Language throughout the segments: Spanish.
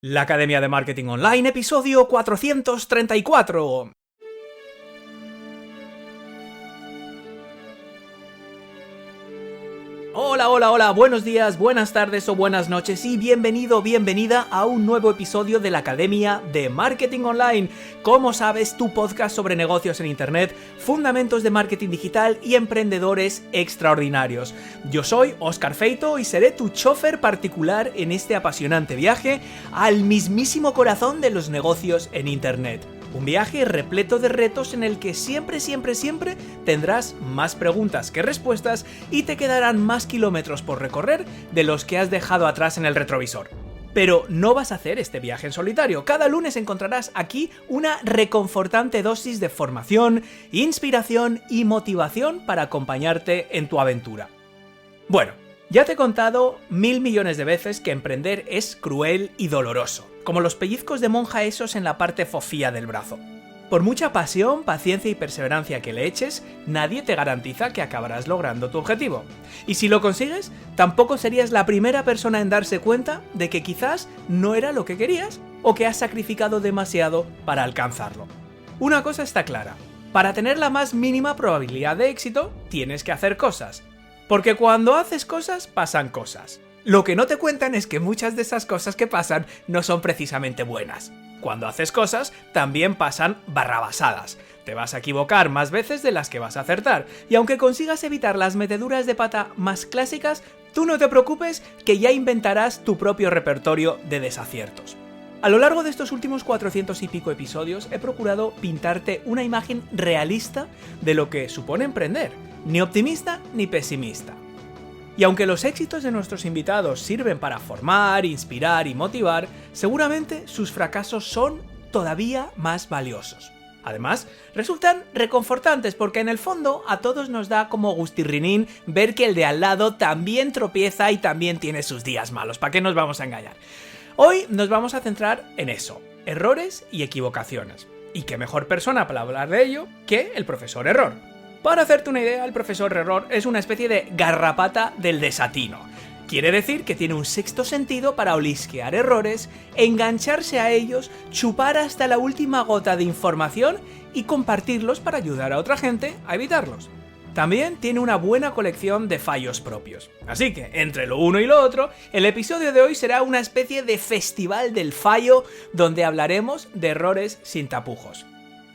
La Academia de Marketing Online, episodio 434. Hola, buenos días, buenas tardes o buenas noches y bienvenida a un nuevo episodio de la Academia de Marketing Online. Como sabes, tu podcast sobre negocios en internet, fundamentos de marketing digital y emprendedores extraordinarios. Yo soy Óscar Feito y seré tu chofer particular en este apasionante viaje al mismísimo corazón de los negocios en internet. Un viaje repleto de retos en el que siempre tendrás más preguntas que respuestas y te quedarán más kilómetros por recorrer de los que has dejado atrás en el retrovisor. Pero no vas a hacer este viaje en solitario. Cada lunes encontrarás aquí una reconfortante dosis de formación, inspiración y motivación para acompañarte en tu aventura. Bueno, ya te he contado 1000 millones de veces que emprender es cruel y doloroso, como los pellizcos de monja esos en la parte fofía del brazo. Por mucha pasión, paciencia y perseverancia que le eches, nadie te garantiza que acabarás logrando tu objetivo. Y si lo consigues, tampoco serías la primera persona en darse cuenta de que quizás no era lo que querías o que has sacrificado demasiado para alcanzarlo. Una cosa está clara: para tener la más mínima probabilidad de éxito, tienes que hacer cosas. Porque cuando haces cosas, pasan cosas. Lo que no te cuentan es que muchas de esas cosas que pasan no son precisamente buenas. Cuando haces cosas, también pasan barrabasadas. Te vas a equivocar más veces de las que vas a acertar. Y aunque consigas evitar las meteduras de pata más clásicas, tú no te preocupes, que ya inventarás tu propio repertorio de desaciertos. A lo largo de estos últimos 400 y pico episodios he procurado pintarte una imagen realista de lo que supone emprender, ni optimista ni pesimista. Y aunque los éxitos de nuestros invitados sirven para formar, inspirar y motivar, seguramente sus fracasos son todavía más valiosos. Además, resultan reconfortantes porque en el fondo a todos nos da como gustirrinín ver que el de al lado también tropieza y también tiene sus días malos. ¿Para qué nos vamos a engañar? Hoy nos vamos a centrar en eso, errores y equivocaciones. Y qué mejor persona para hablar de ello que el profesor Error. Para hacerte una idea, el profesor Error es una especie de garrapata del desatino. Quiere decir que tiene un sexto sentido para olisquear errores, engancharse a ellos, chupar hasta la última gota de información y compartirlos para ayudar a otra gente a evitarlos. También tiene una buena colección de fallos propios. Así que, entre lo uno y lo otro, el episodio de hoy será una especie de festival del fallo donde hablaremos de errores sin tapujos.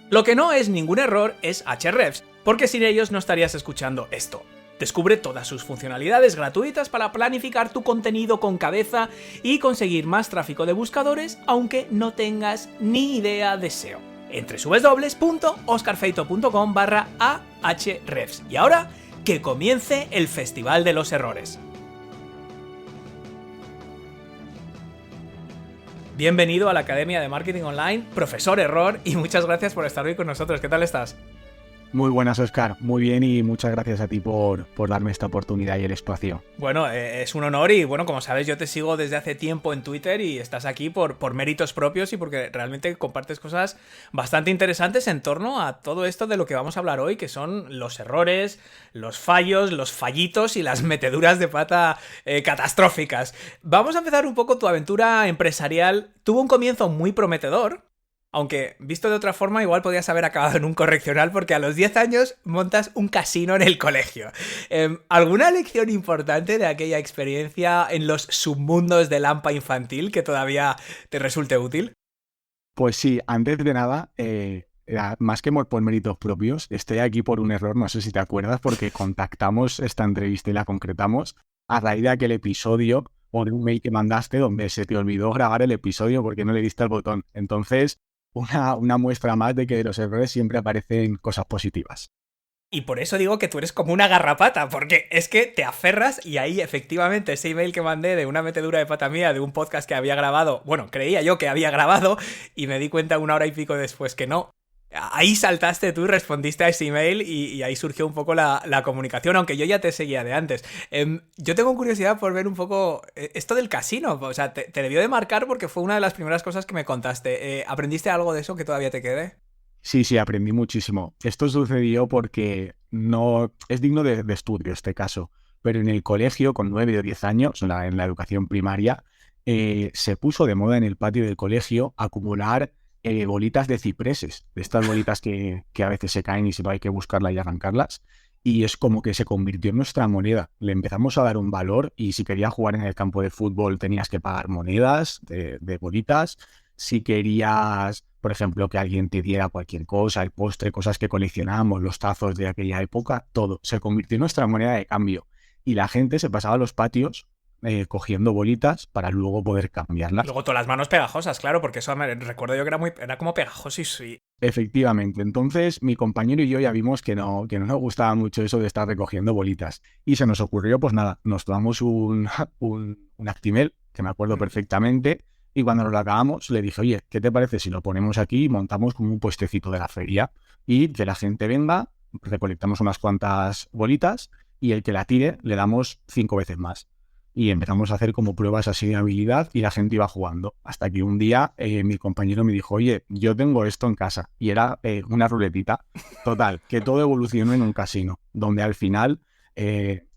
Lo que no es ningún error es Ahrefs, porque sin ellos no estarías escuchando esto. Descubre todas sus funcionalidades gratuitas para planificar tu contenido con cabeza y conseguir más tráfico de buscadores, aunque no tengas ni idea de SEO. Entre www.oscarfeito.com/ahrefs. Y ahora, que comience el Festival de los Errores. Bienvenido a la Academia de Marketing Online, profesor Error, y muchas gracias por estar hoy con nosotros. ¿Qué tal estás? Muy buenas, Óscar. Muy bien y muchas gracias a ti por darme esta oportunidad y el espacio. Bueno, es un honor y bueno, como sabes, yo te sigo desde hace tiempo en Twitter y estás aquí por méritos propios y porque realmente compartes cosas bastante interesantes en torno a todo esto de lo que vamos a hablar hoy, que son los errores, los fallos, los fallitos y las meteduras de pata catastróficas. Vamos a empezar un poco tu aventura empresarial. Tuvo un comienzo muy prometedor. Aunque, visto de otra forma, igual podías haber acabado en un correccional porque a los 10 años montas un casino en el colegio. ¿Alguna lección importante de aquella experiencia en los submundos del AMPA infantil que todavía te resulte útil? Pues sí, antes de nada, más que por méritos propios, estoy aquí por un error, no sé si te acuerdas, porque contactamos esta entrevista y la concretamos a raíz de aquel episodio o de un mail que mandaste donde se te olvidó grabar el episodio porque no le diste al botón. Entonces, una muestra más de que de los errores siempre aparecen cosas positivas. Y por eso digo que tú eres como una garrapata, porque es que te aferras y ahí efectivamente ese email que mandé de una metedura de pata mía de un podcast que había grabado, bueno, creía yo que había grabado y me di cuenta 1 hora y pico después que no. Ahí saltaste tú y respondiste a ese email y ahí surgió un poco la comunicación, aunque yo ya te seguía de antes. Yo tengo curiosidad por ver un poco esto del casino, o sea, te debió de marcar porque fue una de las primeras cosas que me contaste. ¿Aprendiste algo de eso que todavía te quede? Sí, aprendí muchísimo. Esto sucedió porque no es digno de estudio este caso, pero en el colegio, con 9 o 10 años, en la educación primaria, se puso de moda en el patio del colegio acumular bolitas de cipreses, de estas bolitas que a veces se caen y siempre hay que buscarlas y arrancarlas. Y es como que se convirtió en nuestra moneda. Le empezamos a dar un valor y si querías jugar en el campo de fútbol tenías que pagar monedas de bolitas. Si querías, por ejemplo, que alguien te diera cualquier cosa, el postre, cosas que coleccionábamos, los tazos de aquella época, todo se convirtió en nuestra moneda de cambio. Y la gente se pasaba a los patios cogiendo bolitas para luego poder Y cambiarlas. luego todas las manos pegajosas, claro, porque eso recuerdo yo que era como pegajoso y Efectivamente, entonces mi compañero y yo ya vimos que no nos gustaba mucho eso de estar recogiendo bolitas. Y se nos ocurrió, pues nada, nos tomamos un Actimel, que me acuerdo perfectamente, y cuando nos lo acabamos le dije, oye, ¿qué te parece si lo ponemos aquí y montamos como un puestecito de la feria? Y que la gente venga, recolectamos unas cuantas bolitas y el que la tire le damos 5 veces más. Y empezamos a hacer como pruebas así de habilidad y la gente iba jugando. Hasta que un día mi compañero me dijo, oye, yo tengo esto en casa. Y era una ruletita. Total, que todo evolucionó en un casino, donde al final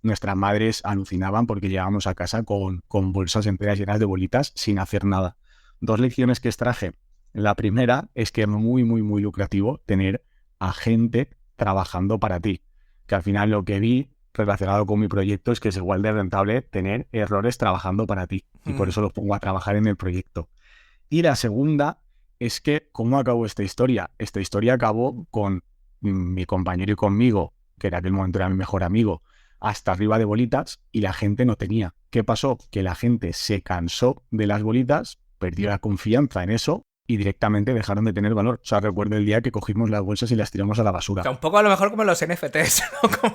nuestras madres alucinaban porque llegábamos a casa con bolsas enteras llenas de bolitas sin hacer nada. 2 lecciones que extraje. La primera es que es muy, muy, muy lucrativo tener a gente trabajando para ti. Que al final lo que vi relacionado con mi proyecto es que es igual de rentable tener errores trabajando para ti y por eso los pongo a trabajar en el proyecto. Y la segunda es que, ¿cómo acabó esta historia? Esta historia acabó con mi compañero y conmigo, que en aquel momento era mi mejor amigo, hasta arriba de bolitas y la gente no tenía. ¿Qué pasó? Que la gente se cansó de las bolitas, perdió la confianza en eso y directamente dejaron de tener valor. O sea, recuerdo el día que cogimos las bolsas y las tiramos a la o basura. sea, un poco a lo mejor como los NFTs, ¿no?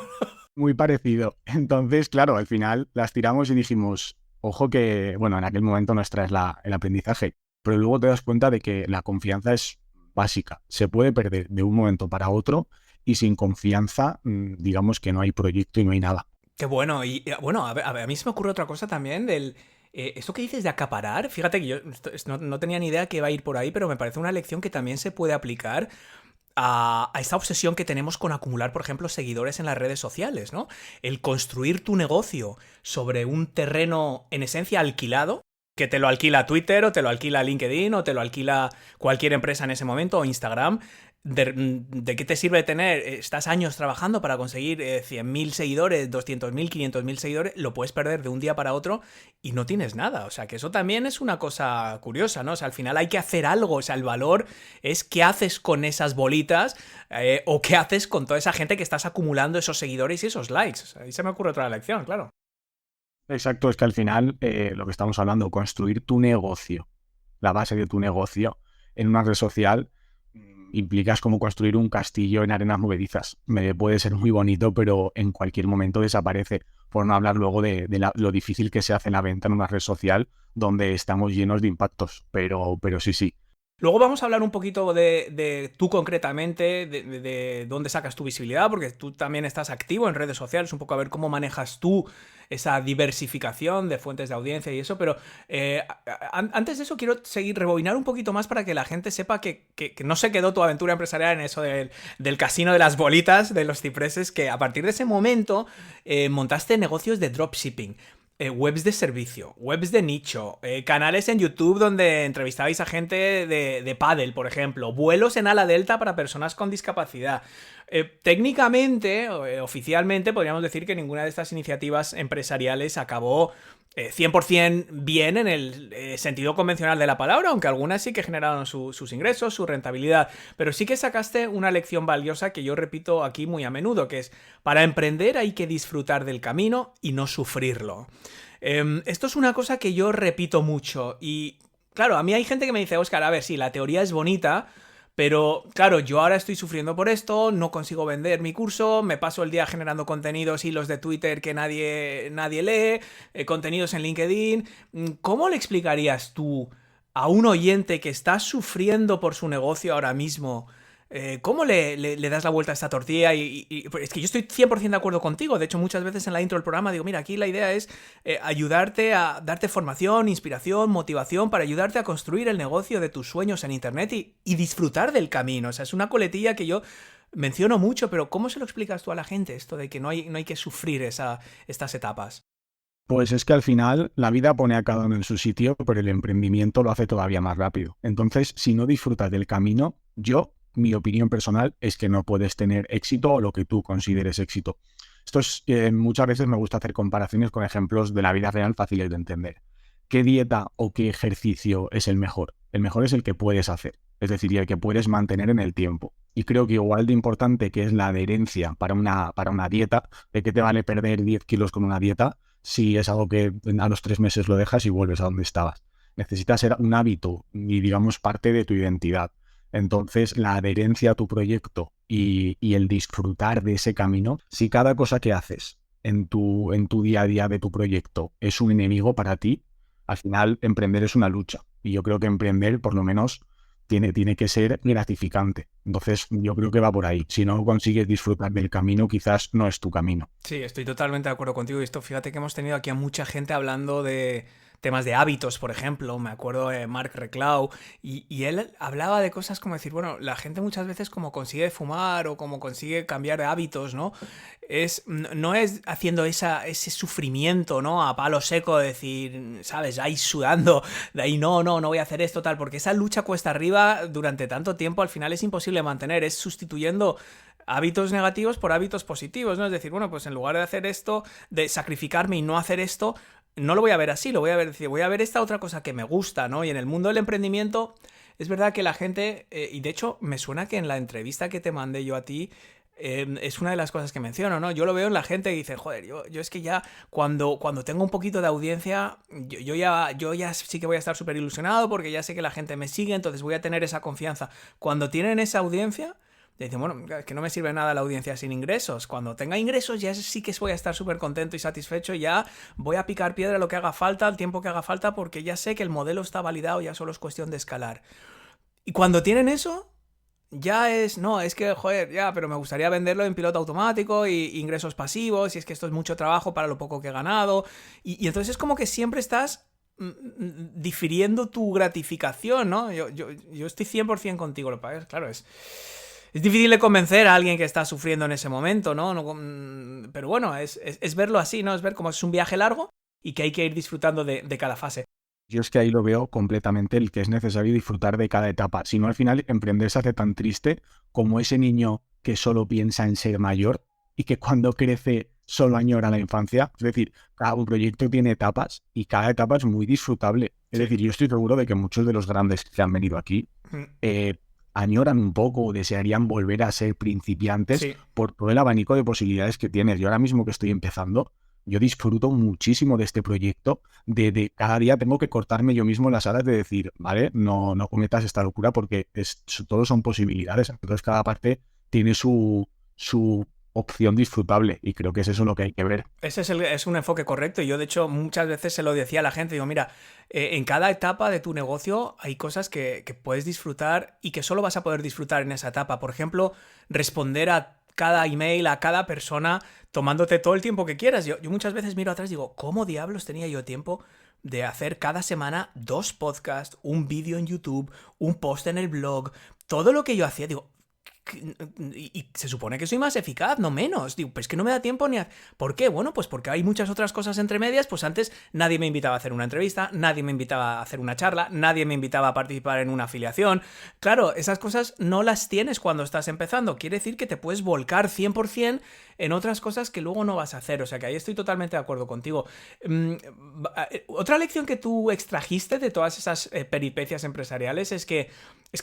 Muy parecido. Entonces, claro, al final las tiramos y dijimos, ojo que, bueno, en aquel momento nuestra es el aprendizaje, pero luego te das cuenta de que la confianza es básica. Se puede perder de un momento para otro y sin confianza, digamos que no hay proyecto y no hay nada. Qué bueno, bueno, a ver, a mí se me ocurre otra cosa también del... esto que dices de acaparar, fíjate que yo no tenía ni idea que iba a ir por ahí, pero me parece una lección que también se puede aplicar a esta obsesión que tenemos con acumular, por ejemplo, seguidores en las redes sociales, ¿no? El construir tu negocio sobre un terreno en esencia alquilado, que te lo alquila Twitter o te lo alquila LinkedIn o te lo alquila cualquier empresa en ese momento o Instagram. ¿De qué te sirve tener? Estás años trabajando para conseguir 100.000 seguidores, 200.000, 500.000 seguidores, lo puedes perder de un día para otro y no tienes nada. O sea, que eso también es una cosa curiosa, ¿no? O sea, al final hay que hacer algo. O sea, el valor es qué haces con esas bolitas o qué haces con toda esa gente que estás acumulando esos seguidores y esos likes. O sea, ahí se me ocurre otra lección, claro. Exacto, es que al final lo que estamos hablando, construir tu negocio, la base de tu negocio en una red social implicas como construir un castillo en arenas movedizas. Puede ser muy bonito, pero en cualquier momento desaparece. Por no hablar luego de lo difícil que se hace la venta en una red social donde estamos llenos de impactos. Pero sí, sí. Luego vamos a hablar un poquito de tú concretamente, de dónde sacas tu visibilidad, porque tú también estás activo en redes sociales, un poco a ver cómo manejas tú esa diversificación de fuentes de audiencia y eso, pero antes de eso quiero seguir, rebobinar un poquito más para que la gente sepa que no se quedó tu aventura empresarial en eso del casino de las bolitas, de los cipreses, que a partir de ese momento montaste negocios de dropshipping. Webs de servicio, webs de nicho, canales en YouTube donde entrevistabais a gente de pádel, por ejemplo, vuelos en ala delta para personas con discapacidad. Técnicamente, oficialmente, podríamos decir que ninguna de estas iniciativas empresariales acabó 100% bien en el sentido convencional de la palabra, aunque algunas sí que generaron sus ingresos, su rentabilidad, pero sí que sacaste una lección valiosa que yo repito aquí muy a menudo, que es, para emprender hay que disfrutar del camino y no sufrirlo. Esto es una cosa que yo repito mucho y, claro, a mí hay gente que me dice, Óscar, a ver, sí, la teoría es bonita, pero, claro, yo ahora estoy sufriendo por esto, no consigo vender mi curso, me paso el día generando contenidos, hilos de Twitter que nadie lee, contenidos en LinkedIn. ¿Cómo le explicarías tú a un oyente que está sufriendo por su negocio ahora mismo? ¿Cómo le das la vuelta a esta tortilla? Pues es que yo estoy 100% de acuerdo contigo. De hecho, muchas veces en la intro del programa digo, mira, aquí la idea es ayudarte a darte formación, inspiración, motivación para ayudarte a construir el negocio de tus sueños en Internet y disfrutar del camino. O sea, es una coletilla que yo menciono mucho, pero ¿cómo se lo explicas tú a la gente esto de que no hay que sufrir estas etapas? Pues es que al final la vida pone a cada uno en su sitio, pero el emprendimiento lo hace todavía más rápido. Entonces, si no disfrutas del camino, mi opinión personal es que no puedes tener éxito o lo que tú consideres éxito. Muchas veces me gusta hacer comparaciones con ejemplos de la vida real fáciles de entender. ¿Qué dieta o qué ejercicio es el mejor? El mejor es el que puedes hacer, es decir, y el que puedes mantener en el tiempo. Y creo que igual de importante que es la adherencia para una dieta, ¿de qué te vale perder 10 kilos con una dieta si es algo que a los 3 meses lo dejas y vuelves a donde estabas? Necesitas ser un hábito y, digamos, parte de tu identidad. Entonces, la adherencia a tu proyecto y el disfrutar de ese camino, si cada cosa que haces en tu día a día de tu proyecto es un enemigo para ti, al final emprender es una lucha. Y yo creo que emprender, por lo menos, tiene que ser gratificante. Entonces, yo creo que va por ahí. Si no consigues disfrutar del camino, quizás no es tu camino. Sí, estoy totalmente de acuerdo contigo. Y esto, fíjate que hemos tenido aquí a mucha gente hablando de temas de hábitos, por ejemplo. Me acuerdo de Mark Reclau y él hablaba de cosas como decir, bueno, la gente muchas veces como consigue fumar o como consigue cambiar de hábitos, ¿no? No es haciendo ese sufrimiento, ¿no? A palo seco, de decir, ¿sabes? Ahí sudando, de ahí no voy a hacer esto, tal, porque esa lucha cuesta arriba durante tanto tiempo al final es imposible mantener, es sustituyendo hábitos negativos por hábitos positivos, ¿no? Es decir, bueno, pues en lugar de hacer esto, de sacrificarme y no hacer esto, no lo voy a ver así, lo voy a ver, decir, voy a ver esta otra cosa que me gusta, ¿no? Y en el mundo del emprendimiento es verdad que la gente, y de hecho me suena que en la entrevista que te mandé yo a ti, es una de las cosas que menciono, ¿no? Yo lo veo en la gente y dice, joder, yo es que ya cuando tengo un poquito de audiencia, yo ya sí que voy a estar súper ilusionado porque ya sé que la gente me sigue, entonces voy a tener esa confianza. Cuando tienen esa audiencia, dicen, bueno, es que no me sirve nada la audiencia sin ingresos. Cuando tenga ingresos ya sí que voy a estar súper contento y satisfecho, ya voy a picar piedra lo que haga falta, el tiempo que haga falta, porque ya sé que el modelo está validado, ya solo es cuestión de escalar. Y cuando tienen eso, ya es que, joder, ya, pero me gustaría venderlo en piloto automático y ingresos pasivos, y es que esto es mucho trabajo para lo poco que he ganado. Y entonces es como que siempre estás difiriendo tu gratificación, ¿no? Yo estoy 100% contigo, lo que pasa es, claro, es difícil de convencer a alguien que está sufriendo en ese momento, ¿no? Pero bueno, es verlo así, ¿no? Es ver cómo es un viaje largo y que hay que ir disfrutando de cada fase. Yo es que ahí lo veo completamente, el que es necesario disfrutar de cada etapa. Si no, al final emprender se hace tan triste como ese niño que solo piensa en ser mayor y que cuando crece solo añora la infancia. Es decir, cada un proyecto tiene etapas y cada etapa es muy disfrutable. Es decir, yo estoy seguro de que muchos de los grandes que han venido aquí añoran un poco o desearían volver a ser principiantes, sí, por todo el abanico de posibilidades que tienes. Yo ahora mismo que estoy empezando, yo disfruto muchísimo de este proyecto, de cada día tengo que cortarme yo mismo las alas de decir, vale, no cometas esta locura porque todos son posibilidades. Entonces cada parte tiene su opción disfrutable y creo que es eso lo que hay que ver. Ese es un enfoque correcto y yo de hecho muchas veces se lo decía a la gente, digo, mira, en cada etapa de tu negocio hay cosas que puedes disfrutar y que solo vas a poder disfrutar en esa etapa. Por ejemplo, responder a cada email, a cada persona, tomándote todo el tiempo que quieras. Yo muchas veces miro atrás y digo, ¿cómo diablos tenía yo tiempo de hacer cada semana 2 podcasts, un vídeo en YouTube, un post en el blog? Todo lo que yo hacía, digo, y se supone que soy más eficaz, no menos. Digo, pues es que no me da tiempo ni a... ¿Por qué? Bueno, pues porque hay muchas otras cosas entre medias. Pues antes nadie me invitaba a hacer una entrevista, nadie me invitaba a hacer una charla, nadie me invitaba a participar en una afiliación. Claro, esas cosas no las tienes cuando estás empezando. Quiere decir que te puedes volcar 100% en otras cosas que luego no vas a hacer. O sea que ahí estoy totalmente de acuerdo contigo. Otra lección que tú extrajiste de todas esas peripecias empresariales es que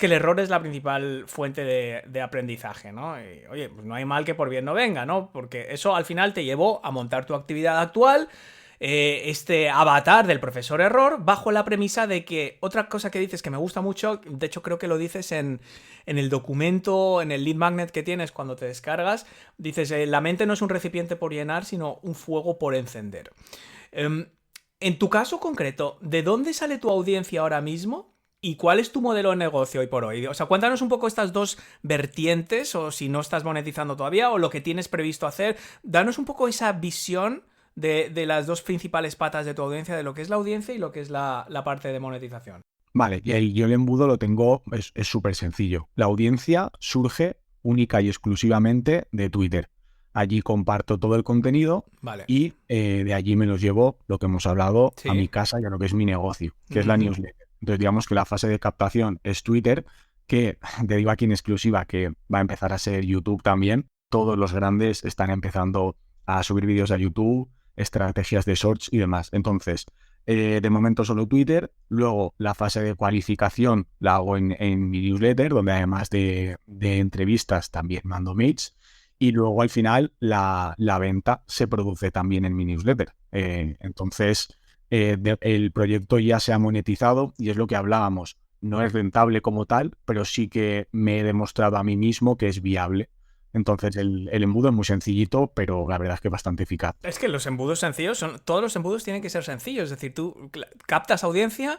el error es la principal fuente de aprendizaje, ¿no? Y, oye, pues no hay mal que por bien no venga, ¿no? Porque eso al final te llevó a montar tu actividad actual, este avatar del profesor error, bajo la premisa de que otra cosa que dices que me gusta mucho, de hecho creo que lo dices en el documento, en el lead magnet que tienes cuando te descargas, dices, la mente no es un recipiente por llenar, sino un fuego por encender. En tu caso concreto, ¿de dónde sale tu audiencia ahora mismo? ¿Y cuál es tu modelo de negocio hoy por hoy? O sea, cuéntanos un poco estas dos vertientes, o si no estás monetizando todavía, o lo que tienes previsto hacer. Danos un poco esa visión de las dos principales patas de tu audiencia, de lo que es la audiencia y lo que es la parte de monetización. Vale, y ahí yo el embudo lo tengo, es súper sencillo. La audiencia surge única y exclusivamente de Twitter. allí comparto todo el contenido Vale. y de allí me los llevo, lo que hemos hablado, Sí. a mi casa y a lo que es mi negocio, que es la newsletter. Entonces digamos que la fase de captación es Twitter, que te digo aquí en exclusiva que va a empezar a ser YouTube también. Todos los grandes están empezando a subir vídeos a YouTube, estrategias de shorts y demás. Entonces, de momento solo Twitter. Luego la fase de cualificación la hago en mi newsletter, donde además de entrevistas también mando mails. Y luego al final la venta se produce también en mi newsletter. Entonces, el proyecto ya se ha monetizado y es lo que hablábamos. No es rentable como tal, pero sí que me he demostrado a mí mismo que es viable. Entonces el embudo es muy sencillito, pero la verdad es que bastante eficaz. Es que los embudos sencillos todos los embudos tienen que ser sencillos. Es decir, tú captas audiencia,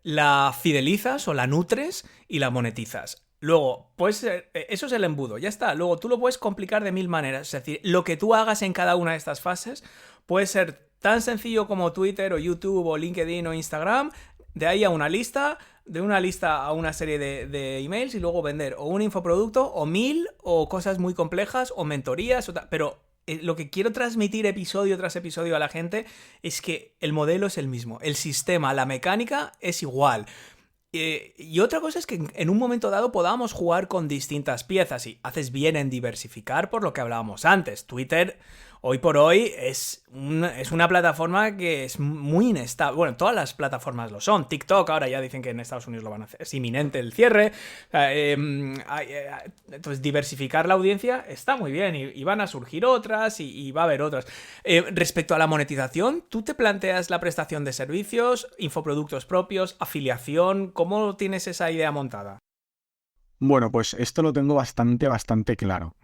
la fidelizas o la nutres y la monetizas. Luego, pues eso es el embudo, ya está. Luego tú lo puedes complicar de mil maneras. Es decir, lo que tú hagas en cada una de estas fases puede ser tan sencillo como Twitter o YouTube o LinkedIn o Instagram, de ahí a una lista, de una lista a una serie de emails y luego vender o un infoproducto o 1000 o cosas muy complejas o mentorías pero lo que quiero transmitir episodio tras episodio a la gente es que el modelo es el mismo, el sistema, la mecánica es igual. Y otra cosa es que en un momento dado podamos jugar con distintas piezas y haces bien en diversificar por lo que hablábamos antes. Twitter hoy por hoy es una plataforma que es muy inestable. Bueno, todas las plataformas lo son. TikTok ahora ya dicen que en Estados Unidos lo van a hacer. Es inminente el cierre. Entonces, diversificar la audiencia está muy bien y van a surgir otras y va a haber otras. Respecto a la monetización, ¿tú te planteas la prestación de servicios, infoproductos propios, afiliación? ¿Cómo tienes esa idea montada? Bueno, pues esto lo tengo bastante claro.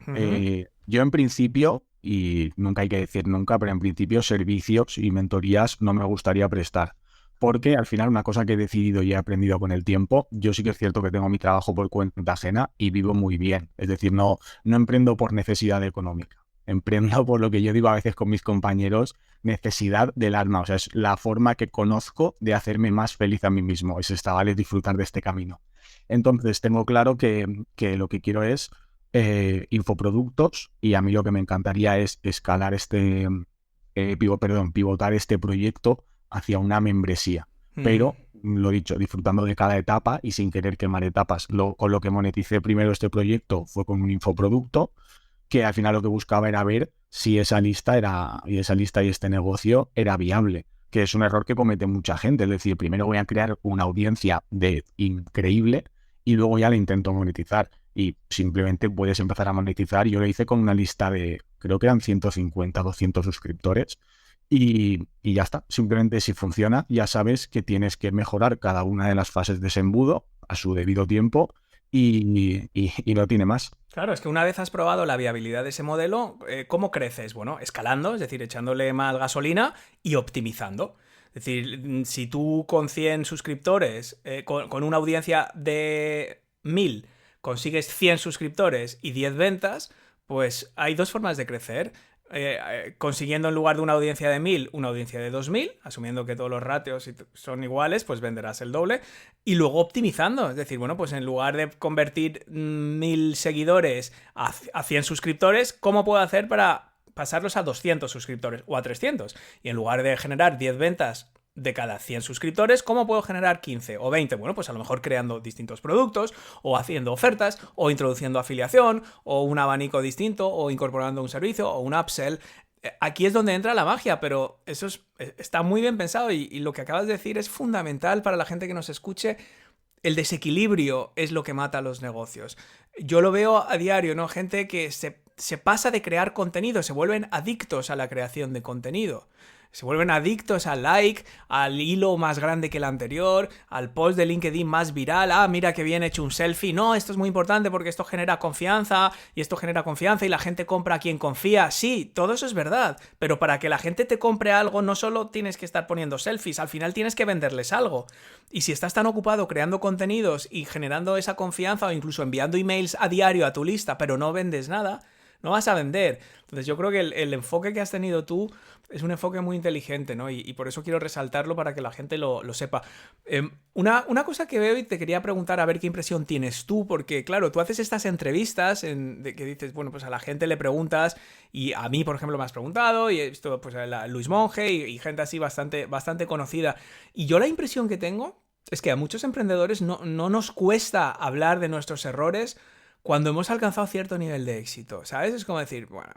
Yo en principio, y nunca hay que decir nunca, pero en principio servicios y mentorías no me gustaría prestar. Porque al final una cosa que he decidido y he aprendido con el tiempo, yo sí que es cierto que tengo mi trabajo por cuenta ajena y vivo muy bien. Es decir, no emprendo por necesidad económica. Emprendo por lo que yo digo a veces con mis compañeros, necesidad del alma. O sea, es la forma que conozco de hacerme más feliz a mí mismo. Es vale disfrutar de este camino. Entonces tengo claro que lo que quiero es infoproductos y a mí lo que me encantaría es escalar pivotar este proyecto hacia una membresía. Pero, lo dicho, disfrutando de cada etapa y sin querer quemar etapas. Con lo que moneticé primero este proyecto fue con un infoproducto que al final lo que buscaba era ver si esa lista y este negocio era viable, que es un error que comete mucha gente. Es decir, primero voy a crear una audiencia increíble y luego ya la intento monetizar. Y simplemente puedes empezar a monetizar. Yo lo hice con una lista de, creo que eran 150, 200 suscriptores. Y ya está. Simplemente si funciona, ya sabes que tienes que mejorar cada una de las fases de ese embudo a su debido tiempo y no tiene más. Claro, es que una vez has probado la viabilidad de ese modelo, ¿cómo creces? Bueno, escalando, es decir, echándole más gasolina y optimizando. Es decir, si tú con 100 suscriptores, con una audiencia de 1000, consigues 100 suscriptores y 10 ventas, pues hay dos formas de crecer. Consiguiendo en lugar de una audiencia de 1000, una audiencia de 2000, asumiendo que todos los ratios son iguales, pues venderás el doble. Y luego optimizando, es decir, bueno, pues en lugar de convertir 1000 seguidores a 100 suscriptores, ¿cómo puedo hacer para pasarlos a 200 suscriptores o a 300? Y en lugar de generar 10 ventas de cada 100 suscriptores, ¿cómo puedo generar 15 o 20? Bueno, pues a lo mejor creando distintos productos o haciendo ofertas o introduciendo afiliación o un abanico distinto o incorporando un servicio o un upsell. Aquí es donde entra la magia, pero eso está muy bien pensado y lo que acabas de decir es fundamental para la gente que nos escuche. El desequilibrio es lo que mata los negocios. Yo lo veo a diario, ¿no? Gente que se pasa de crear contenido, se vuelven adictos a la creación de contenido. Se vuelven adictos al like, al hilo más grande que el anterior, al post de LinkedIn más viral. Ah, mira que bien hecho un selfie. No, esto es muy importante porque esto genera confianza y la gente compra a quien confía. Sí, todo eso es verdad, pero para que la gente te compre algo no solo tienes que estar poniendo selfies, al final tienes que venderles algo. Y si estás tan ocupado creando contenidos y generando esa confianza o incluso enviando emails a diario a tu lista, pero no vendes nada, no vas a vender. Entonces yo creo que el enfoque que has tenido tú es un enfoque muy inteligente, ¿no? Y por eso quiero resaltarlo para que la gente lo sepa. Una cosa que veo y te quería preguntar a ver qué impresión tienes tú, porque claro, tú haces estas entrevistas de que dices, bueno, pues a la gente le preguntas, y a mí, por ejemplo, me has preguntado, y he visto pues a Luis Monge y gente así bastante conocida. Y yo la impresión que tengo es que a muchos emprendedores no nos cuesta hablar de nuestros errores cuando hemos alcanzado cierto nivel de éxito, ¿sabes? Es como decir, bueno,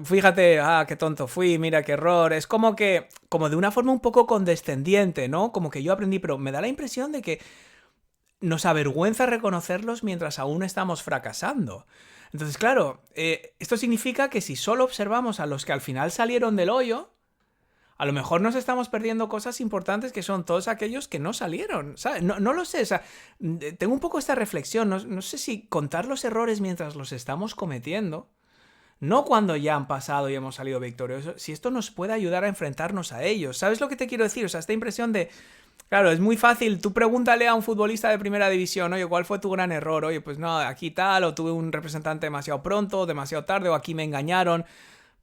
fíjate, qué tonto fui, mira qué error. Es como de una forma un poco condescendiente, ¿no? Como que yo aprendí, pero me da la impresión de que nos avergüenza reconocerlos mientras aún estamos fracasando. Entonces, claro, esto significa que si solo observamos a los que al final salieron del hoyo, a lo mejor nos estamos perdiendo cosas importantes que son todos aquellos que no salieron, ¿sabes? No lo sé, o sea, tengo un poco esta reflexión, no sé si contar los errores mientras los estamos cometiendo, no cuando ya han pasado y hemos salido victoriosos, si esto nos puede ayudar a enfrentarnos a ellos. ¿Sabes lo que te quiero decir? O sea, esta impresión de... Claro, es muy fácil, tú pregúntale a un futbolista de primera división, oye, ¿cuál fue tu gran error? Oye, pues no, aquí tal, o tuve un representante demasiado pronto, demasiado tarde, o aquí me engañaron,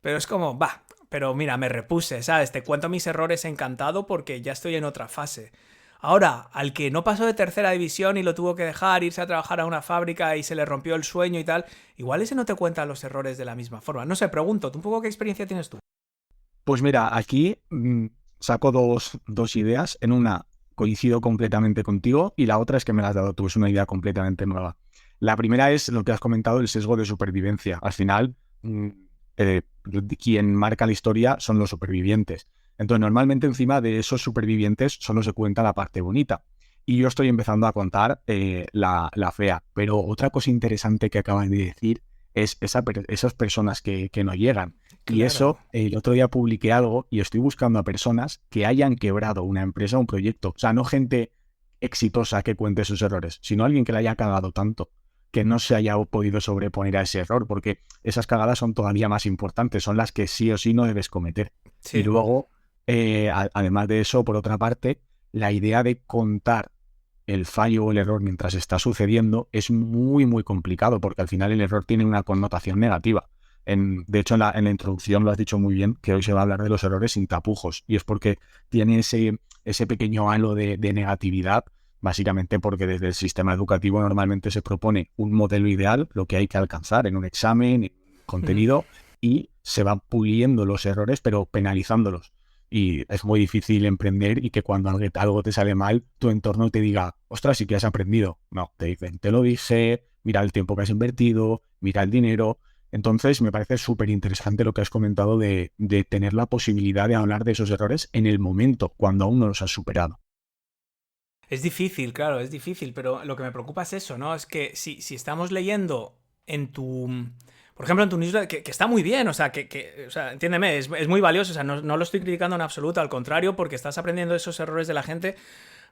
pero es como, pero mira, me repuse, ¿sabes? Te cuento mis errores encantado porque ya estoy en otra fase. Ahora, al que no pasó de tercera división y lo tuvo que dejar, irse a trabajar a una fábrica y se le rompió el sueño y tal, igual ese no te cuenta los errores de la misma forma. No sé, pregunto, ¿tú un poco qué experiencia tienes tú? Pues mira, aquí saco dos ideas. En una coincido completamente contigo y la otra es que me la has dado tú, es una idea completamente nueva. La primera es lo que has comentado, el sesgo de supervivencia. Al final, eh, quien marca la historia son los supervivientes. Entonces, normalmente encima de esos supervivientes solo se cuenta la parte bonita. Y yo estoy empezando a contar la fea. Pero otra cosa interesante que acabas de decir es esas personas que no llegan. Y Claro. eso, el otro día publiqué algo y estoy buscando a personas que hayan quebrado una empresa o un proyecto. O sea, no gente exitosa que cuente sus errores, sino alguien que la haya cagado tanto que no se haya podido sobreponer a ese error, porque esas cagadas son todavía más importantes, son las que sí o sí no debes cometer. Y Sí. luego, además de eso, por otra parte, la idea de contar el fallo o el error mientras está sucediendo es muy complicado, porque al final el error tiene una connotación negativa. De hecho, en la introducción lo has dicho muy bien, que hoy se va a hablar de los errores sin tapujos, y es porque tiene ese pequeño halo de negatividad, básicamente porque desde el sistema educativo normalmente se propone un modelo ideal, lo que hay que alcanzar en un examen, en un contenido, y se van puliendo los errores, pero penalizándolos. Y es muy difícil emprender y que cuando algo te sale mal, tu entorno te diga, ostras, sí que has aprendido. No, te dicen, te lo dije, mira el tiempo que has invertido, mira el dinero. Entonces, me parece súper interesante lo que has comentado de tener la posibilidad de hablar de esos errores en el momento, cuando aún no los has superado. Es difícil, claro, es difícil, pero lo que me preocupa es eso, ¿no? Es que si estamos leyendo en tu... Por ejemplo, en tu newsletter, que está muy bien, o sea, o sea, entiéndeme, es muy valioso, o sea, no lo estoy criticando en absoluto, al contrario, porque estás aprendiendo esos errores de la gente,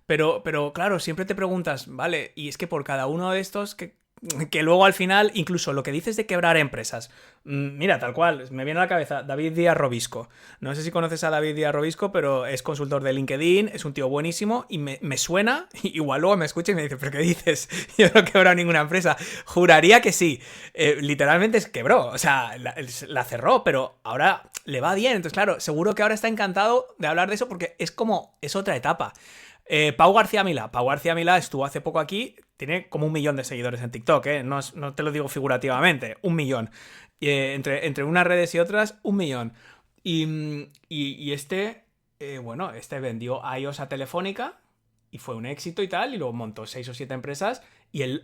pero claro, siempre te preguntas, vale, y es que por cada uno de estos, que luego al final, incluso lo que dices de quebrar empresas, mira, tal cual, me viene a la cabeza David Díaz Robisco. No sé si conoces a David Díaz Robisco, pero es consultor de LinkedIn, es un tío buenísimo y me suena, igual luego me escucha y me dice, ¿pero qué dices? Yo no he quebrado ninguna empresa. Juraría que sí. Literalmente quebró, o sea, la cerró, pero ahora le va bien. Entonces, claro, seguro que ahora está encantado de hablar de eso porque es otra etapa. Pau García Milá. Pau García Milá estuvo hace poco aquí. Tiene como 1 millón de seguidores en TikTok, ¿eh? No te lo digo figurativamente. 1 millón. Entre unas redes y otras, 1 millón. Y bueno, este vendió iOS a Telefónica y fue un éxito y tal. Y luego montó 6 o 7 empresas. Y él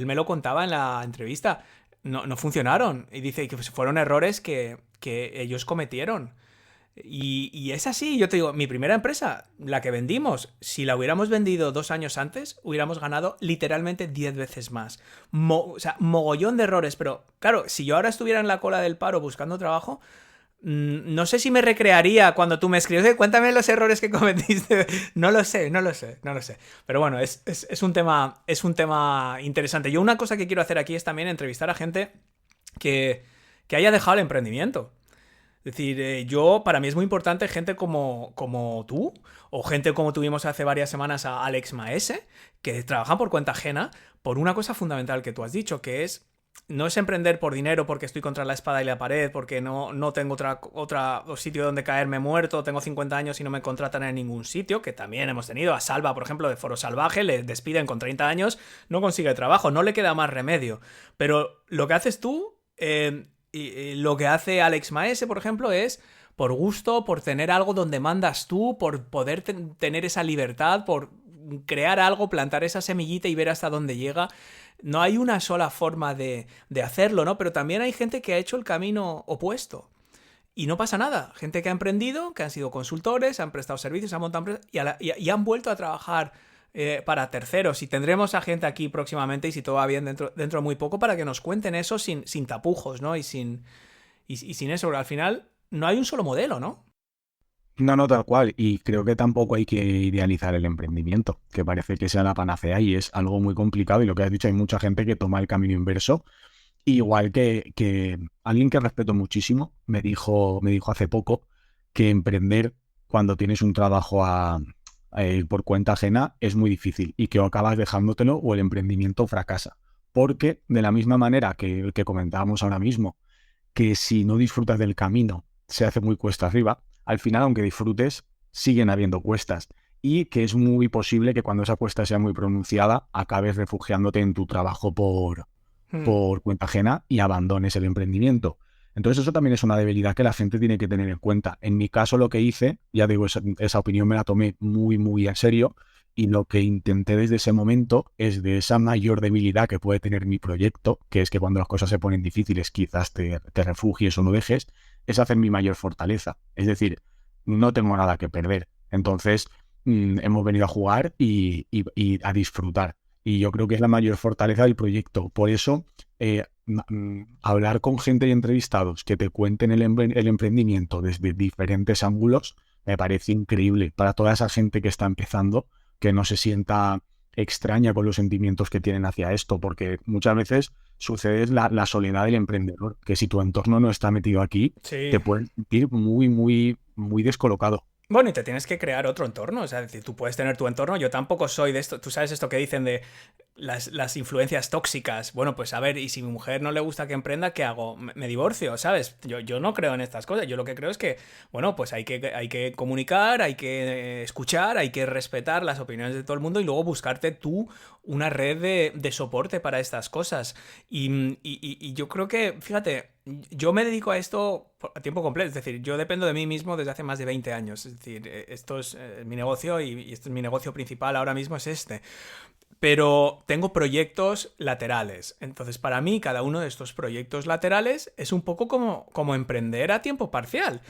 me lo contaba en la entrevista. No funcionaron. Y dice que fueron errores que ellos cometieron. Y es así, yo te digo, mi primera empresa, la que vendimos, si la hubiéramos vendido 2 años antes, hubiéramos ganado literalmente 10 veces más. O sea, mogollón de errores, pero claro, si yo ahora estuviera en la cola del paro buscando trabajo, no sé si me recrearía cuando tú me escribes, cuéntame los errores que cometiste. No lo sé. Pero bueno, es un tema interesante. Yo una cosa que quiero hacer aquí es también entrevistar a gente que haya dejado el emprendimiento. Es decir, para mí es muy importante gente como tú, o gente como tuvimos hace varias semanas a Alex Maese, que trabajan por cuenta ajena, por una cosa fundamental que tú has dicho, que es no es emprender por dinero porque estoy contra la espada y la pared, porque no tengo otro sitio donde caerme muerto, tengo 50 años y no me contratan en ningún sitio, que también hemos tenido. A Salva, por ejemplo, de Foro Salvaje, le despiden con 30 años, no consigue trabajo, no le queda más remedio. Pero lo que haces tú, y lo que hace Alex Maese, por ejemplo, es por gusto, por tener algo donde mandas tú, por poder tener esa libertad, por crear algo, plantar esa semillita y ver hasta dónde llega. No hay una sola forma de hacerlo, ¿no? Pero también hay gente que ha hecho el camino opuesto. Y no pasa nada. Gente que ha emprendido, que han sido consultores, han prestado servicios, han montado empresas y han vuelto a trabajar para terceros. Y tendremos a gente aquí próximamente, y si todo va bien, dentro de muy poco, para que nos cuenten eso sin tapujos, ¿no? Y sin eso. Pero al final no hay un solo modelo, ¿no? No, no, tal cual. Y creo que tampoco hay que idealizar el emprendimiento, que parece que sea la panacea y es algo muy complicado. Y lo que has dicho, hay mucha gente que toma el camino inverso. Igual que alguien que respeto muchísimo me dijo hace poco que emprender cuando tienes un trabajo por cuenta ajena es muy difícil y que o acabas dejándotelo o el emprendimiento fracasa. Porque de la misma manera que el que comentábamos ahora mismo, que si no disfrutas del camino se hace muy cuesta arriba, al final, aunque disfrutes, siguen habiendo cuestas. Y que es muy posible que cuando esa cuesta sea muy pronunciada, acabes refugiándote en tu trabajo por cuenta ajena y abandones el emprendimiento. Entonces eso también es una debilidad que la gente tiene que tener en cuenta. En mi caso lo que hice, ya digo, esa opinión me la tomé muy, muy en serio y lo que intenté desde ese momento es de esa mayor debilidad que puede tener mi proyecto, que es que cuando las cosas se ponen difíciles quizás te refugies o lo dejes, es hacer mi mayor fortaleza. Es decir, no tengo nada que perder. Entonces hemos venido a jugar y a disfrutar. Y yo creo que es la mayor fortaleza del proyecto. Por eso, hablar con gente y entrevistados que te cuenten el emprendimiento desde diferentes ángulos me parece increíble para toda esa gente que está empezando, que no se sienta extraña con los sentimientos que tienen hacia esto, porque muchas veces sucede la soledad del emprendedor, que si tu entorno no está metido aquí, Sí. te puedes sentir muy, muy, muy descolocado. Bueno, y te tienes que crear otro entorno. O sea, es decir, tú puedes tener tu entorno. Yo tampoco soy de esto. Tú sabes esto que dicen de las influencias tóxicas. Bueno, pues a ver, y si mi mujer no le gusta que emprenda, ¿qué hago? Me divorcio, ¿sabes? Yo no creo en estas cosas. Yo lo que creo es que, bueno, pues hay que comunicar, hay que escuchar, hay que respetar las opiniones de todo el mundo y luego buscarte tú una red de soporte para estas cosas. Y yo creo que, fíjate, yo me dedico a esto a tiempo completo. Es decir, yo dependo de mí mismo desde hace más de 20 años. Es decir, esto es mi negocio y esto es mi negocio principal ahora mismo, es este. Pero tengo proyectos laterales. Entonces, para mí, cada uno de estos proyectos laterales es un poco como emprender a tiempo parcial.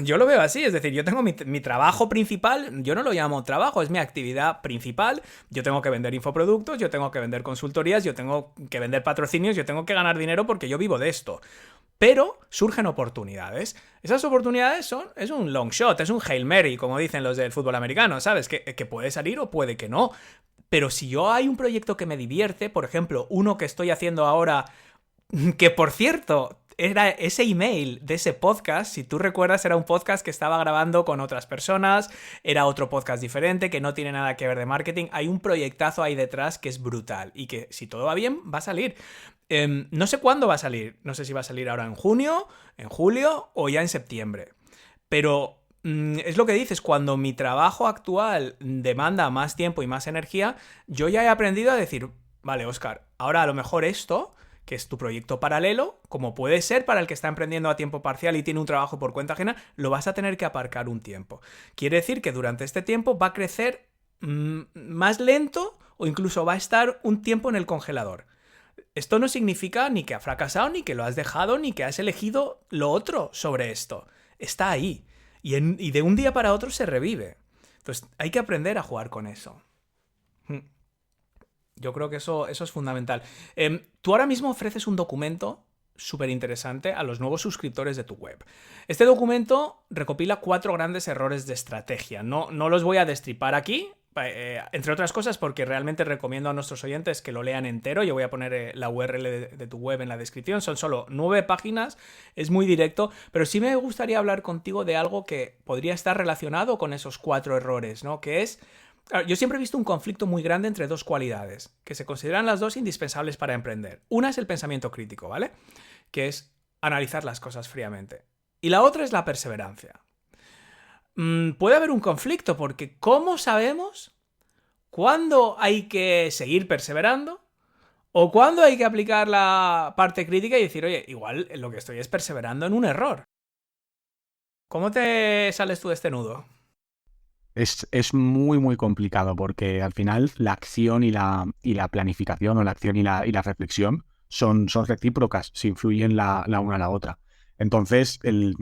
Yo lo veo así, es decir, yo tengo mi trabajo principal, yo no lo llamo trabajo, es mi actividad principal. Yo tengo que vender infoproductos, yo tengo que vender consultorías, yo tengo que vender patrocinios, yo tengo que ganar dinero porque yo vivo de esto. Pero surgen oportunidades. Esas oportunidades es un long shot, es un Hail Mary, como dicen los del fútbol americano, ¿sabes? Que puede salir o puede que no. Pero si yo hay un proyecto que me divierte, por ejemplo, uno que estoy haciendo ahora, que por cierto, era ese email de ese podcast, si tú recuerdas, era un podcast que estaba grabando con otras personas, era otro podcast diferente, que no tiene nada que ver de marketing. Hay un proyectazo ahí detrás que es brutal y que si todo va bien va a salir. No sé cuándo va a salir, no sé si va a salir ahora en junio, en julio o ya en septiembre. Pero es lo que dices, cuando mi trabajo actual demanda más tiempo y más energía, yo ya he aprendido a decir, vale, Óscar, ahora a lo mejor esto, que es tu proyecto paralelo, como puede ser para el que está emprendiendo a tiempo parcial y tiene un trabajo por cuenta ajena, lo vas a tener que aparcar un tiempo. Quiere decir que durante este tiempo va a crecer más lento o incluso va a estar un tiempo en el congelador. Esto no significa ni que ha fracasado, ni que lo has dejado, ni que has elegido lo otro sobre esto. Está ahí. Y de un día para otro se revive. Entonces hay que aprender a jugar con eso. Yo creo que eso es fundamental. Tú ahora mismo ofreces un documento súper interesante a los nuevos suscriptores de tu web. Este documento recopila 4 grandes errores de estrategia. No los voy a destripar aquí, entre otras cosas porque realmente recomiendo a nuestros oyentes que lo lean entero. Yo voy a poner la URL de tu web en la descripción. Son solo 9 páginas, es muy directo, pero sí me gustaría hablar contigo de algo que podría estar relacionado con esos 4 errores, ¿no? Que es Claro, yo siempre he visto un conflicto muy grande entre dos cualidades, que se consideran las dos indispensables para emprender. Una es el pensamiento crítico, ¿vale? Que es analizar las cosas fríamente. Y la otra es la perseverancia. Puede haber un conflicto, porque ¿cómo sabemos cuándo hay que seguir perseverando o cuándo hay que aplicar la parte crítica y decir, oye, igual lo que estoy es perseverando en un error? ¿Cómo te sales tú de este nudo? Es muy, muy complicado porque al final la acción y la planificación o la acción y la reflexión son recíprocas, se influyen la una a la otra. Entonces, el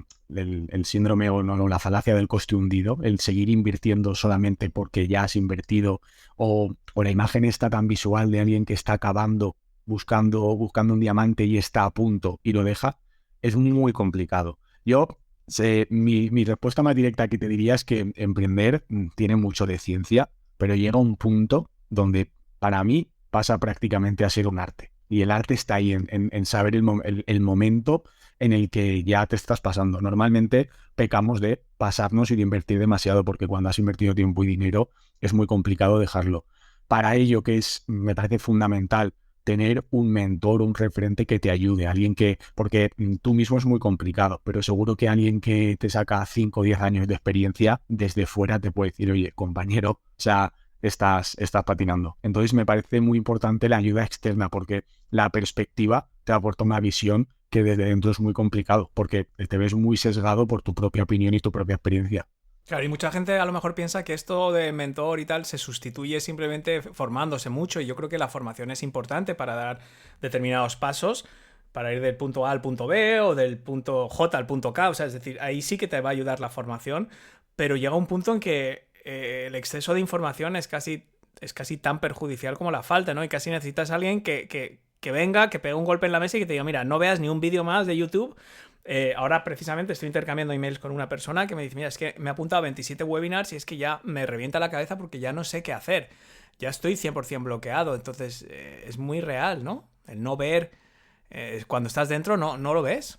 síndrome o no, la falacia del coste hundido, el seguir invirtiendo solamente porque ya has invertido o la imagen está tan visual de alguien que está acabando buscando un diamante y está a punto y lo deja, es muy complicado. Mi respuesta más directa que te diría es que emprender tiene mucho de ciencia, pero llega un punto donde para mí pasa prácticamente a ser un arte. Y el arte está ahí en saber el momento en el que ya te estás pasando. Normalmente pecamos de pasarnos y de invertir demasiado, porque cuando has invertido tiempo y dinero es muy complicado dejarlo. Para ello, me parece fundamental tener un mentor, un referente que te ayude, alguien porque tú mismo es muy complicado, pero seguro que alguien que te saca 5 o 10 años de experiencia, desde fuera te puede decir, oye, compañero, o sea, estás patinando. Entonces me parece muy importante la ayuda externa, porque la perspectiva te aporta una visión que desde dentro es muy complicado, porque te ves muy sesgado por tu propia opinión y tu propia experiencia. Claro, y mucha gente a lo mejor piensa que esto de mentor y tal se sustituye simplemente formándose mucho, y yo creo que la formación es importante para dar determinados pasos, para ir del punto A al punto B o del punto J al punto K, o sea, es decir, ahí sí que te va a ayudar la formación, pero llega un punto en que el exceso de información es casi tan perjudicial como la falta, ¿no? Y casi necesitas a alguien que venga, que pegue un golpe en la mesa y que te diga, mira, no veas ni un vídeo más de YouTube. Ahora precisamente estoy intercambiando emails con una persona que me dice, mira, es que me he apuntado a 27 webinars y es que ya me revienta la cabeza porque ya no sé qué hacer. Ya estoy 100% bloqueado, entonces es muy real, ¿no? El no ver, cuando estás dentro no lo ves.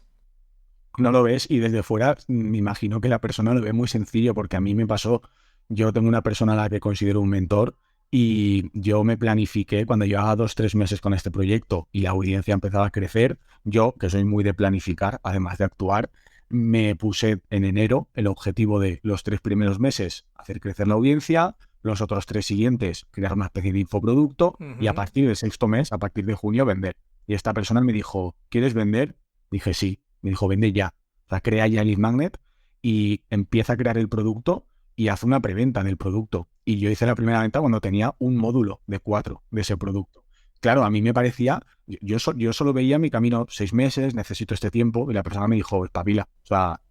No lo ves y desde fuera me imagino que la persona lo ve muy sencillo, porque a mí me pasó, yo tengo una persona a la que considero un mentor y yo me planifiqué cuando llevaba 2 o 3 meses con este proyecto y la audiencia empezaba a crecer. Yo, que soy muy de planificar, además de actuar, me puse en enero el objetivo de los 3 primeros meses hacer crecer la audiencia, los otros 3 siguientes crear una especie de infoproducto y a partir del sexto mes, a partir de junio, vender. Y esta persona me dijo, ¿quieres vender? Dije sí. Me dijo, vende ya. O sea, crea ya Lead Magnet y empieza a crear el producto y hace una preventa del producto. Y yo hice la primera venta cuando tenía un módulo de 4 de ese producto. Claro, a mí me parecía, yo solo veía mi camino 6 meses, necesito este tiempo, y la persona me dijo, espabila, o sea,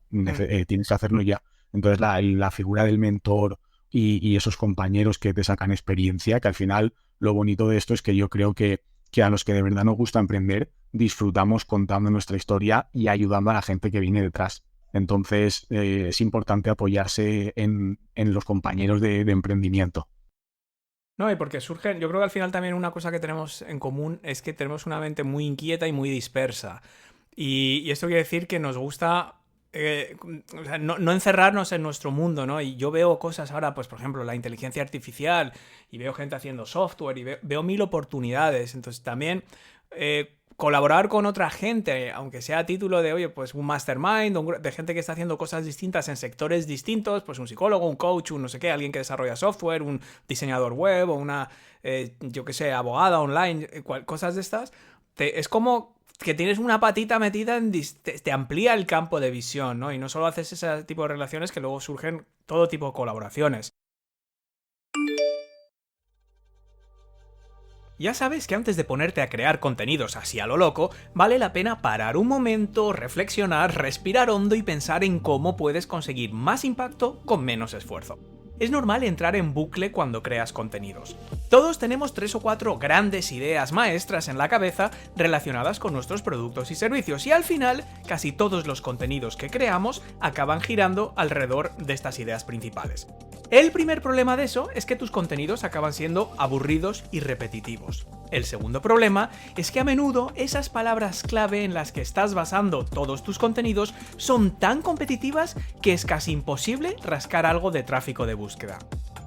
tienes que hacerlo ya. Entonces la figura del mentor y esos compañeros que te sacan experiencia, que al final lo bonito de esto es que yo creo que a los que de verdad nos gusta emprender, disfrutamos contando nuestra historia y ayudando a la gente que viene detrás. Entonces, es importante apoyarse en los compañeros de emprendimiento. No, y porque surgen, yo creo que al final también una cosa que tenemos en común es que tenemos una mente muy inquieta y muy dispersa. Y esto quiere decir que nos gusta o sea, no encerrarnos en nuestro mundo, ¿no? Y yo veo cosas ahora, pues por ejemplo, la inteligencia artificial, y veo gente haciendo software, y veo mil oportunidades. Entonces también colaborar con otra gente, aunque sea a título de, oye, pues un mastermind, de gente que está haciendo cosas distintas en sectores distintos, pues un psicólogo, un coach, un no sé qué, alguien que desarrolla software, un diseñador web o una, yo qué sé, abogada online, cosas de estas, es como que tienes una patita metida te amplía el campo de visión, ¿no? Y no solo haces ese tipo de relaciones, que luego surgen todo tipo de colaboraciones. Ya sabes que antes de ponerte a crear contenidos así a lo loco, vale la pena parar un momento, reflexionar, respirar hondo y pensar en cómo puedes conseguir más impacto con menos esfuerzo. Es normal entrar en bucle cuando creas contenidos. Todos tenemos 3 o 4 grandes ideas maestras en la cabeza relacionadas con nuestros productos y servicios, y al final casi todos los contenidos que creamos acaban girando alrededor de estas ideas principales. El primer problema de eso es que tus contenidos acaban siendo aburridos y repetitivos. El segundo problema es que a menudo esas palabras clave en las que estás basando todos tus contenidos son tan competitivas que es casi imposible rascar algo de tráfico de búsqueda.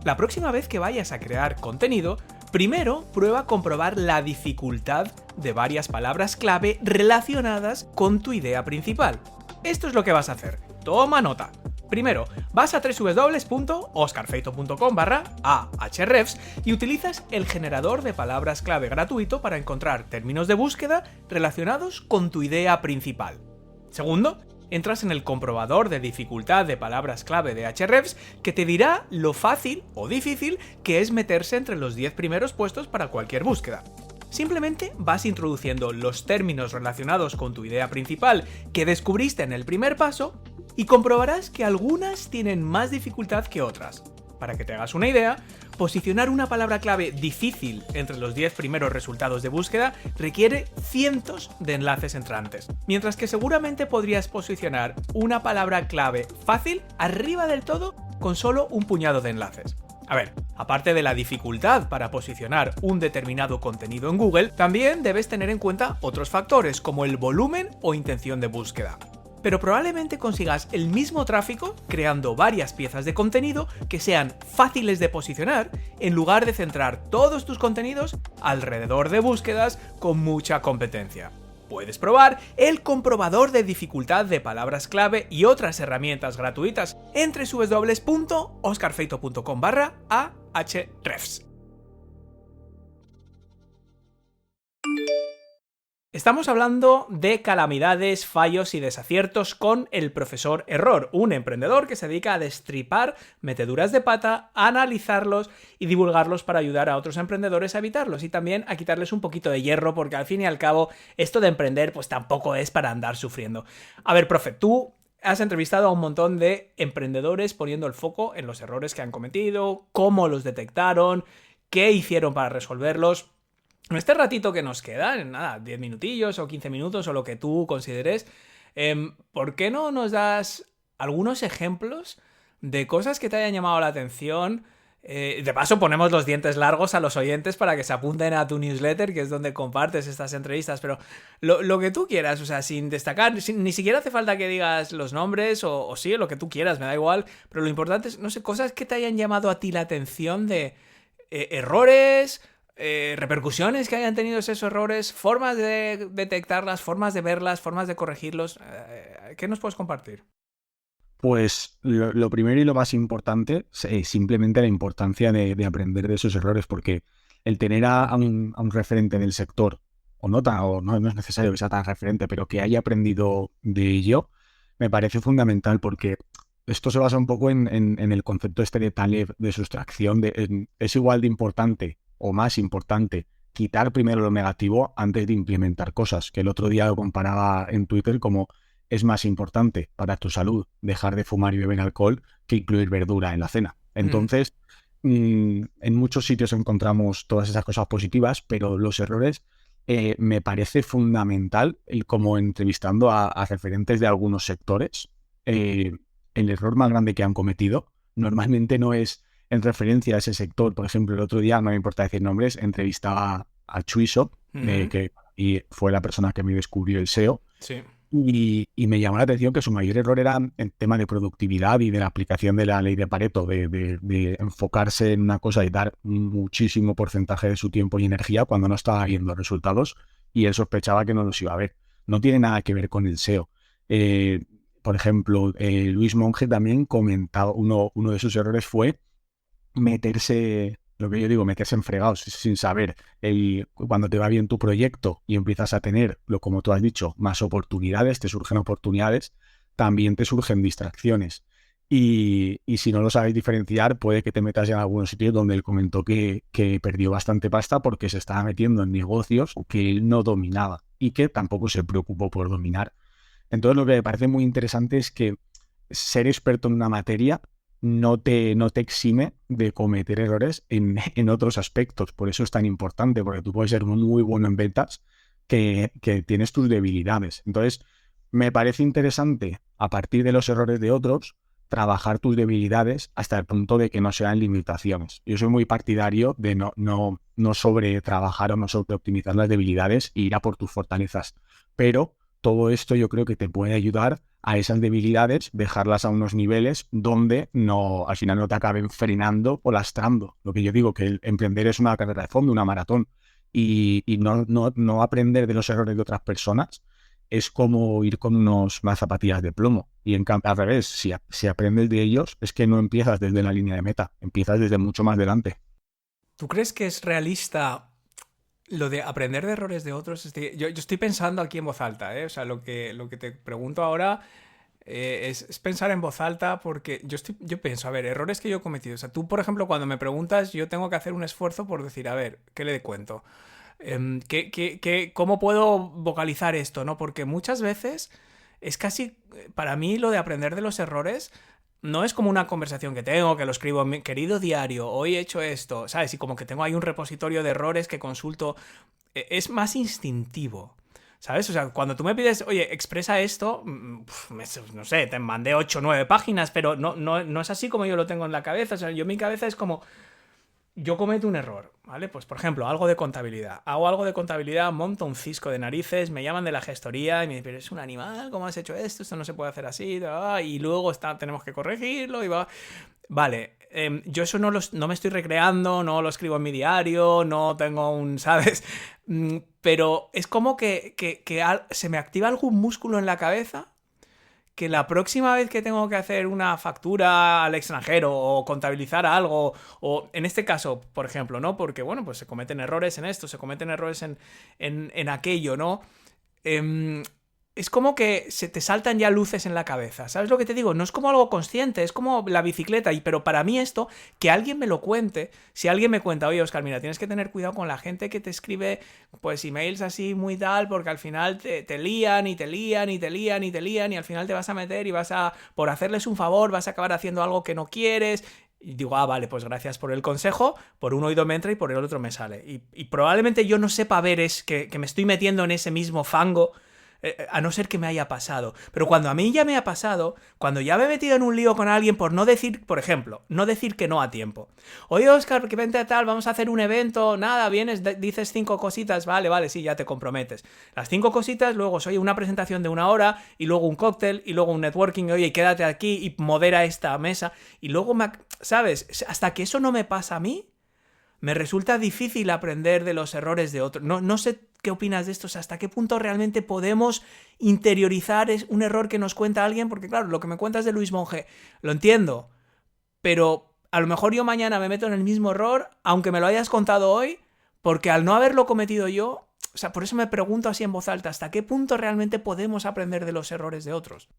La próxima vez que vayas a crear contenido, primero prueba a comprobar la dificultad de varias palabras clave relacionadas con tu idea principal. Esto es lo que vas a hacer. Toma nota. Primero, vas a www.oscarfeito.com/ahrefs y utilizas el generador de palabras clave gratuito para encontrar términos de búsqueda relacionados con tu idea principal. Segundo, entras en el comprobador de dificultad de palabras clave de Ahrefs que te dirá lo fácil o difícil que es meterse entre los 10 primeros puestos para cualquier búsqueda. Simplemente vas introduciendo los términos relacionados con tu idea principal que descubriste en el primer paso y comprobarás que algunas tienen más dificultad que otras. Para que te hagas una idea, posicionar una palabra clave difícil entre los 10 primeros resultados de búsqueda requiere cientos de enlaces entrantes, mientras que seguramente podrías posicionar una palabra clave fácil arriba del todo con solo un puñado de enlaces. A ver, aparte de la dificultad para posicionar un determinado contenido en Google, también debes tener en cuenta otros factores como el volumen o intención de búsqueda. Pero probablemente consigas el mismo tráfico creando varias piezas de contenido que sean fáciles de posicionar en lugar de centrar todos tus contenidos alrededor de búsquedas con mucha competencia. Puedes probar el comprobador de dificultad de palabras clave y otras herramientas gratuitas en www.oscarfeito.com/ahrefs. Estamos hablando de calamidades, fallos y desaciertos con el profesor Error, un emprendedor que se dedica a destripar meteduras de pata, a analizarlos y divulgarlos para ayudar a otros emprendedores a evitarlos y también a quitarles un poquito de hierro, porque al fin y al cabo esto de emprender pues tampoco es para andar sufriendo. A ver, profe, tú has entrevistado a un montón de emprendedores poniendo el foco en los errores que han cometido, cómo los detectaron, qué hicieron para resolverlos. En este ratito que nos queda, en nada, 10 minutillos o 15 minutos o lo que tú consideres, ¿por qué no nos das algunos ejemplos de cosas que te hayan llamado la atención? De paso ponemos los dientes largos a los oyentes para que se apunten a tu newsletter, que es donde compartes estas entrevistas, pero lo que tú quieras, o sea, sin destacar, ni siquiera hace falta que digas los nombres o sí, lo que tú quieras, me da igual, pero lo importante es, no sé, cosas que te hayan llamado a ti la atención de errores, repercusiones que hayan tenido esos errores, formas de detectarlas, formas de verlas, formas de corregirlos. ¿Qué nos puedes compartir? Pues lo primero y lo más importante es simplemente la importancia de aprender de esos errores, porque el tener a un referente del sector, o no es necesario que sea tan referente, pero que haya aprendido de ello, me parece fundamental, porque esto se basa un poco en el concepto este de Taleb, de sustracción, es igual de importante o más importante quitar primero lo negativo antes de implementar cosas, que el otro día lo comparaba en Twitter como es más importante para tu salud dejar de fumar y beber alcohol que incluir verdura en la cena. Entonces, en muchos sitios encontramos todas esas cosas positivas, pero los errores me parece fundamental, como entrevistando a referentes de algunos sectores, el error más grande que han cometido normalmente no es en referencia a ese sector. Por ejemplo, el otro día, no me importa decir nombres, entrevistaba a Chuiso, que fue la persona que me descubrió el SEO. Sí. Y me llamó la atención que su mayor error era el tema de productividad y de la aplicación de la ley de Pareto, de enfocarse en una cosa y dar muchísimo porcentaje de su tiempo y energía cuando no estaba viendo resultados, y él sospechaba que no los iba a ver. No tiene nada que ver con el SEO. Por ejemplo, Luis Monge también comentaba, uno de sus errores fue meterse, lo que yo digo, meterse en fregados sin saber. Cuando te va bien tu proyecto y empiezas a tener, como tú has dicho, más oportunidades, te surgen oportunidades, también te surgen distracciones. Y si no lo sabes diferenciar, puede que te metas en algunos sitios donde él comentó que perdió bastante pasta porque se estaba metiendo en negocios que él no dominaba y que tampoco se preocupó por dominar. Entonces, lo que me parece muy interesante es que ser experto en una materia no te exime de cometer errores en otros aspectos. Por eso es tan importante, porque tú puedes ser muy bueno en ventas, que tienes tus debilidades. Entonces, me parece interesante, a partir de los errores de otros, trabajar tus debilidades hasta el punto de que no sean limitaciones. Yo soy muy partidario de no sobre trabajar o no sobre optimizar las debilidades e ir a por tus fortalezas. Pero todo esto yo creo que te puede ayudar a esas debilidades, dejarlas a unos niveles donde no, al final no te acaben frenando o lastrando. Lo que yo digo, que el emprender es una carrera de fondo, una maratón, y no aprender de los errores de otras personas es como ir con unas zapatillas de plomo. Y en cambio, al revés, si aprendes de ellos, es que no empiezas desde la línea de meta, empiezas desde mucho más delante. ¿Tú crees que es realista lo de aprender de errores de otros? Yo estoy pensando aquí en voz alta, ¿eh? O sea, lo que te pregunto ahora es pensar en voz alta, porque yo pienso, a ver, errores que yo he cometido. O sea, tú, por ejemplo, cuando me preguntas, yo tengo que hacer un esfuerzo por decir, a ver, ¿qué le cuento? ¿Cómo puedo vocalizar esto, no? Porque muchas veces es casi, para mí, lo de aprender de los errores no es como una conversación que tengo, que lo escribo en mi querido diario, hoy he hecho esto, ¿sabes? Y como que tengo ahí un repositorio de errores que consulto. Es más instintivo, ¿sabes? O sea, cuando tú me pides, oye, expresa esto, no sé, te mandé 8 o 9 páginas, pero no es así como yo lo tengo en la cabeza. O sea, yo en mi cabeza es como, yo cometo un error, ¿vale? Pues, por ejemplo, algo de contabilidad. Hago algo de contabilidad, monto un cisco de narices, me llaman de la gestoría y me dicen, pero es un animal, ¿cómo has hecho esto? Esto no se puede hacer así, y luego tenemos que corregirlo y va. Vale, yo eso no me estoy recreando, no lo escribo en mi diario, no tengo un, ¿sabes? Pero es como que se me activa algún músculo en la cabeza que la próxima vez que tengo que hacer una factura al extranjero o contabilizar algo, o en este caso, por ejemplo, ¿no? Porque, bueno, pues se cometen errores en esto, se cometen errores en aquello, ¿no? Es como que se te saltan ya luces en la cabeza, ¿sabes lo que te digo? No es como algo consciente, es como la bicicleta, pero para mí esto, que alguien me lo cuente, si alguien me cuenta, oye, Óscar, mira, tienes que tener cuidado con la gente que te escribe, pues, emails así muy tal, porque al final te lían y te lían y te lían y te lían y al final te vas a meter y por hacerles un favor, vas a acabar haciendo algo que no quieres. Y digo, vale, pues gracias por el consejo, por un oído me entra y por el otro me sale. Y probablemente yo no sepa ver que me estoy metiendo en ese mismo fango, a no ser que me haya pasado. Pero cuando a mí ya me ha pasado, cuando ya me he metido en un lío con alguien por no decir, por ejemplo, no decir que no a tiempo. Oye, Óscar, que vente a tal, vamos a hacer un evento, nada, vienes, dices 5 cositas, vale, sí, ya te comprometes. Las 5 cositas, luego oye, una presentación de 1 hora, y luego un cóctel, y luego un networking, oye, quédate aquí y modera esta mesa. Y luego, ¿sabes? Hasta que eso no me pasa a mí, me resulta difícil aprender de los errores de otros. No sé qué opinas de esto, o sea, hasta qué punto realmente podemos interiorizar un error que nos cuenta alguien, porque claro, lo que me cuentas de Luis Monge, lo entiendo, pero a lo mejor yo mañana me meto en el mismo error, aunque me lo hayas contado hoy, porque al no haberlo cometido yo, o sea, por eso me pregunto así en voz alta, ¿hasta qué punto realmente podemos aprender de los errores de otros?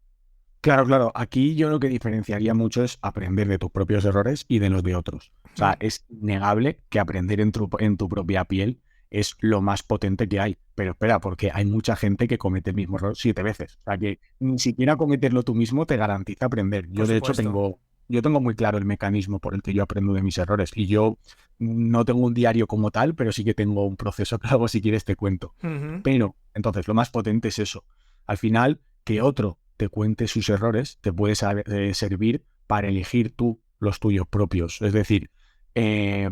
Claro. Aquí yo lo que diferenciaría mucho es aprender de tus propios errores y de los de otros. O sea, es innegable que aprender en tu propia piel es lo más potente que hay. Pero espera, porque hay mucha gente que comete el mismo error 7 veces. O sea, que ni siquiera cometerlo tú mismo te garantiza aprender. Yo, de hecho, tengo muy claro el mecanismo por el que yo aprendo de mis errores. Y yo no tengo un diario como tal, pero sí que tengo un proceso que hago, si quieres te cuento. Pero, entonces, lo más potente es eso. Al final, que otro te cuente sus errores te puede servir para elegir tú los tuyos propios. Es decir, te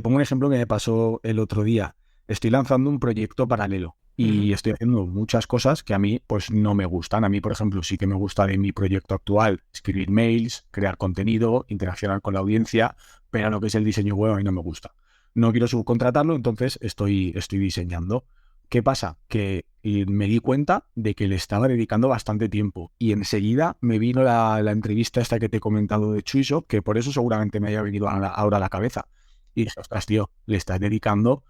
pongo un ejemplo que me pasó el otro día. Estoy lanzando un proyecto paralelo y estoy haciendo muchas cosas que a mí pues no me gustan. A mí, por ejemplo, sí que me gusta de mi proyecto actual escribir mails, crear contenido, interaccionar con la audiencia, pero lo que es el diseño web a mí no me gusta. No quiero subcontratarlo, entonces estoy diseñando. ¿Qué pasa? Que me di cuenta de que le estaba dedicando bastante tiempo y enseguida me vino la entrevista esta que te he comentado de Chuiso, que por eso seguramente me haya venido ahora a la cabeza. Y dije, ostras, tío, le estás dedicando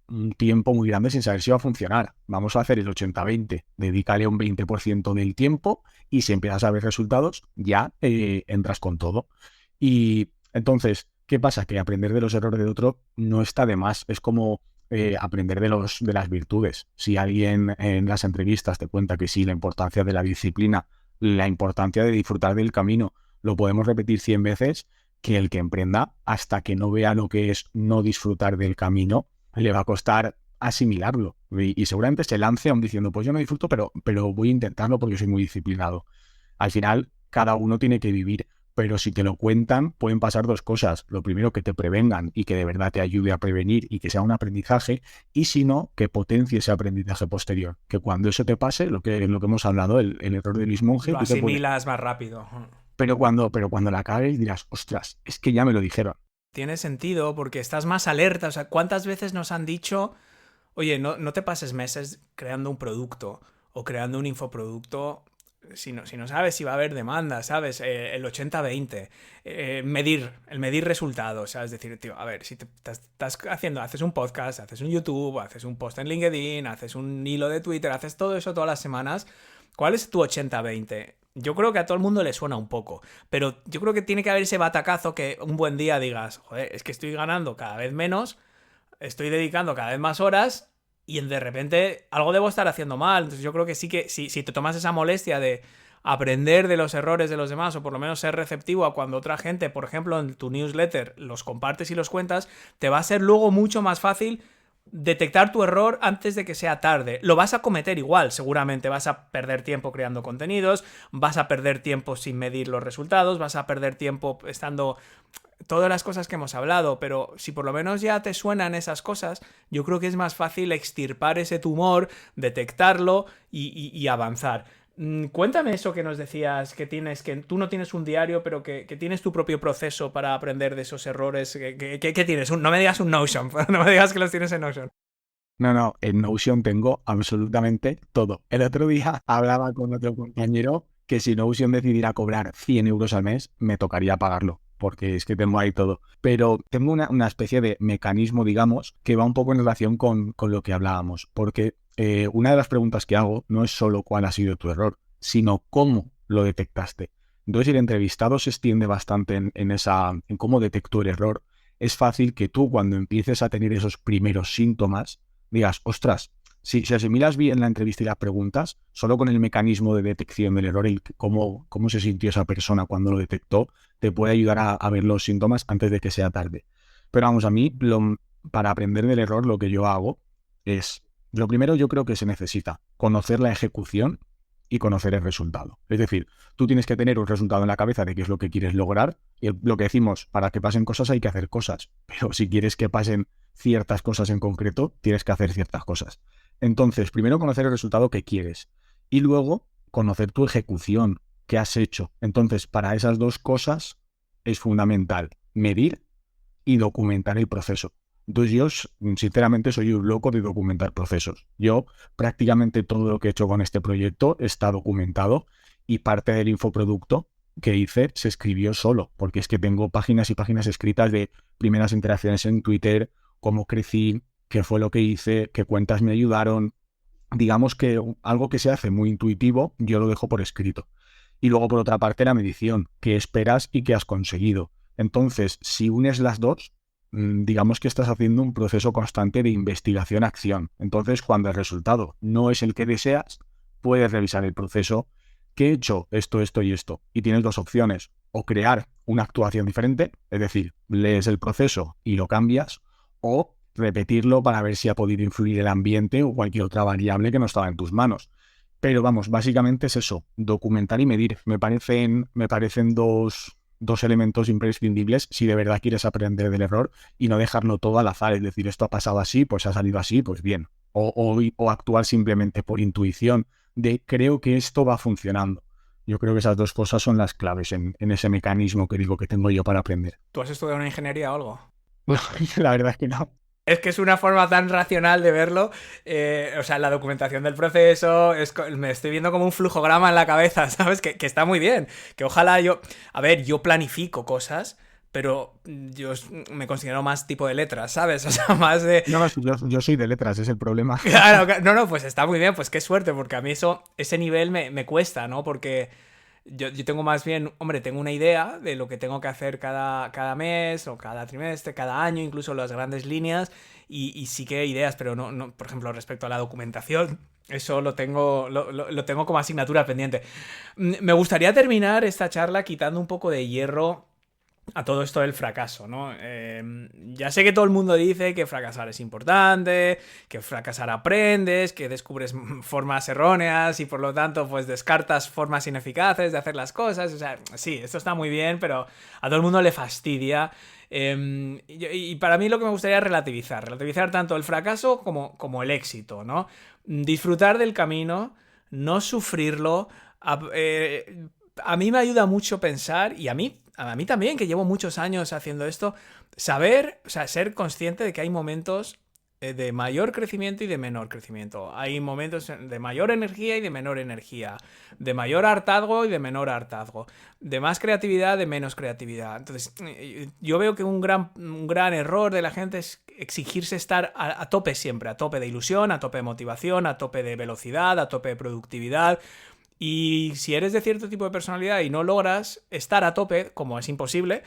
un tiempo muy grande sin saber si va a funcionar. Vamos a hacer el 80-20, dedícale un 20% del tiempo y si empiezas a ver resultados, ya entras con todo. Y entonces, ¿qué pasa? Que aprender de los errores de otro no está de más. Es como aprender de las virtudes. Si alguien en las entrevistas te cuenta que sí, la importancia de la disciplina, la importancia de disfrutar del camino, lo podemos repetir 100 veces, que el que emprenda, hasta que no vea lo que es no disfrutar del camino, le va a costar asimilarlo. Y seguramente se lance aún diciendo, pues yo no disfruto, pero voy a intentarlo porque soy muy disciplinado. Al final, cada uno tiene que vivir pero si te lo cuentan pueden pasar dos cosas. Lo primero, que te prevengan y que de verdad te ayude a prevenir y que sea un aprendizaje, y si no, que potencie ese aprendizaje posterior. Que cuando eso te pase, lo que hemos hablado, el error de Luis Monge, Lo asimilas más rápido. pero cuando la cagues dirás, ostras, es que ya me lo dijeron. Tiene sentido porque estás más alerta. O sea, ¿cuántas veces nos han dicho, oye, no te pases meses creando un producto o creando un infoproducto si no sabes si va a haber demanda, ¿sabes? El 80-20, el medir resultados, ¿sabes? Es decir, tío, a ver, si haces un podcast, haces un YouTube, haces un post en LinkedIn, haces un hilo de Twitter, haces todo eso todas las semanas, ¿cuál es tu 80-20? Yo creo que a todo el mundo le suena un poco, pero yo creo que tiene que haber ese batacazo que un buen día digas, joder, es que estoy ganando cada vez menos, estoy dedicando cada vez más horas y de repente algo debo estar haciendo mal. Entonces yo creo que sí que si te tomas esa molestia de aprender de los errores de los demás o por lo menos ser receptivo a cuando otra gente, por ejemplo, en tu newsletter los compartes y los cuentas, te va a ser luego mucho más fácil detectar tu error antes de que sea tarde. Lo vas a cometer igual, seguramente vas a perder tiempo creando contenidos, vas a perder tiempo sin medir los resultados, vas a perder tiempo estando todas las cosas que hemos hablado, pero si por lo menos ya te suenan esas cosas, yo creo que es más fácil extirpar ese tumor, detectarlo y avanzar. Cuéntame eso que nos decías, que tú no tienes un diario, pero que tienes tu propio proceso para aprender de esos errores. ¿Qué tienes? No me digas un Notion, no me digas que los tienes en Notion. No, en Notion tengo absolutamente todo. El otro día hablaba con otro compañero que si Notion decidiera cobrar 100 euros al mes, me tocaría pagarlo, porque es que tengo ahí todo. Pero tengo una especie de mecanismo, digamos, que va un poco en relación con lo que hablábamos, porque una de las preguntas que hago no es solo cuál ha sido tu error, sino cómo lo detectaste. Entonces, el entrevistado se extiende bastante en cómo detectó el error. Es fácil que tú, cuando empieces a tener esos primeros síntomas, digas, ostras, si asimilas bien la entrevista y las preguntas, solo con el mecanismo de detección del error y cómo se sintió esa persona cuando lo detectó, te puede ayudar a ver los síntomas antes de que sea tarde. Pero vamos, a mí, para aprender del error, lo que yo hago es, lo primero yo creo que se necesita conocer la ejecución y conocer el resultado. Es decir, tú tienes que tener un resultado en la cabeza de qué es lo que quieres lograr, y lo que decimos, para que pasen cosas hay que hacer cosas, pero si quieres que pasen ciertas cosas en concreto, tienes que hacer ciertas cosas. Entonces, primero conocer el resultado que quieres y luego conocer tu ejecución, qué has hecho. Entonces, para esas dos cosas es fundamental medir y documentar el proceso. Entonces yo, sinceramente, soy un loco de documentar procesos. Yo prácticamente todo lo que he hecho con este proyecto está documentado y parte del infoproducto que hice se escribió solo, porque es que tengo páginas y páginas escritas de primeras interacciones en Twitter, cómo crecí, qué fue lo que hice, qué cuentas me ayudaron. Digamos que algo que se hace muy intuitivo, yo lo dejo por escrito. Y luego, por otra parte, la medición, qué esperas y qué has conseguido. Entonces, si unes las dos, digamos que estás haciendo un proceso constante de investigación-acción. Entonces, cuando el resultado no es el que deseas, puedes revisar el proceso. ¿Qué he hecho? Esto y esto. Y tienes dos opciones. O crear una actuación diferente, es decir, lees el proceso y lo cambias, o repetirlo para ver si ha podido influir el ambiente o cualquier otra variable que no estaba en tus manos. Pero vamos, básicamente es eso, documentar y medir. Me parecen dos elementos imprescindibles si de verdad quieres aprender del error y no dejarlo todo al azar. Es decir, esto ha pasado así, pues ha salido así, pues bien. O actuar simplemente por intuición de creo que esto va funcionando. Yo creo que esas dos cosas son las claves en ese mecanismo que digo que tengo yo para aprender. ¿Tú has estudiado una ingeniería o algo? La verdad es que no. Es que es una forma tan racional de verlo. O sea, la documentación del proceso. Me estoy viendo como un flujograma en la cabeza, ¿sabes? Que está muy bien. Que ojalá yo. A ver, yo planifico cosas, pero yo me considero más tipo de letras, ¿sabes? O sea, más de. No, yo soy de letras, es el problema. Claro, no, pues está muy bien, pues qué suerte, porque a mí ese nivel me cuesta, ¿no? Porque. Yo tengo más bien, hombre, tengo una idea de lo que tengo que hacer cada mes o cada trimestre, cada año, incluso las grandes líneas, y sí que hay ideas, pero no, por ejemplo, respecto a la documentación, eso lo tengo como asignatura pendiente. Me gustaría terminar esta charla quitando un poco de hierro a todo esto del fracaso, ¿no? Ya sé que todo el mundo dice que fracasar es importante, que fracasar aprendes, que descubres formas erróneas y por lo tanto pues descartas formas ineficaces de hacer las cosas. O sea, sí, esto está muy bien, pero a todo el mundo le fastidia. Y para mí lo que me gustaría es relativizar tanto el fracaso como el éxito, ¿no? Disfrutar del camino, no sufrirlo. A mí me ayuda mucho pensar, y a mí también, que llevo muchos años haciendo esto, saber, o sea, ser consciente de que hay momentos de mayor crecimiento y de menor crecimiento. Hay momentos de mayor energía y de menor energía, de mayor hartazgo y de menor hartazgo, de más creatividad, de menos creatividad. Entonces, yo veo que un gran error de la gente es exigirse estar a tope siempre, a tope de ilusión, a tope de motivación, a tope de velocidad, a tope de productividad. Y si eres de cierto tipo de personalidad y no logras estar a tope, como es imposible,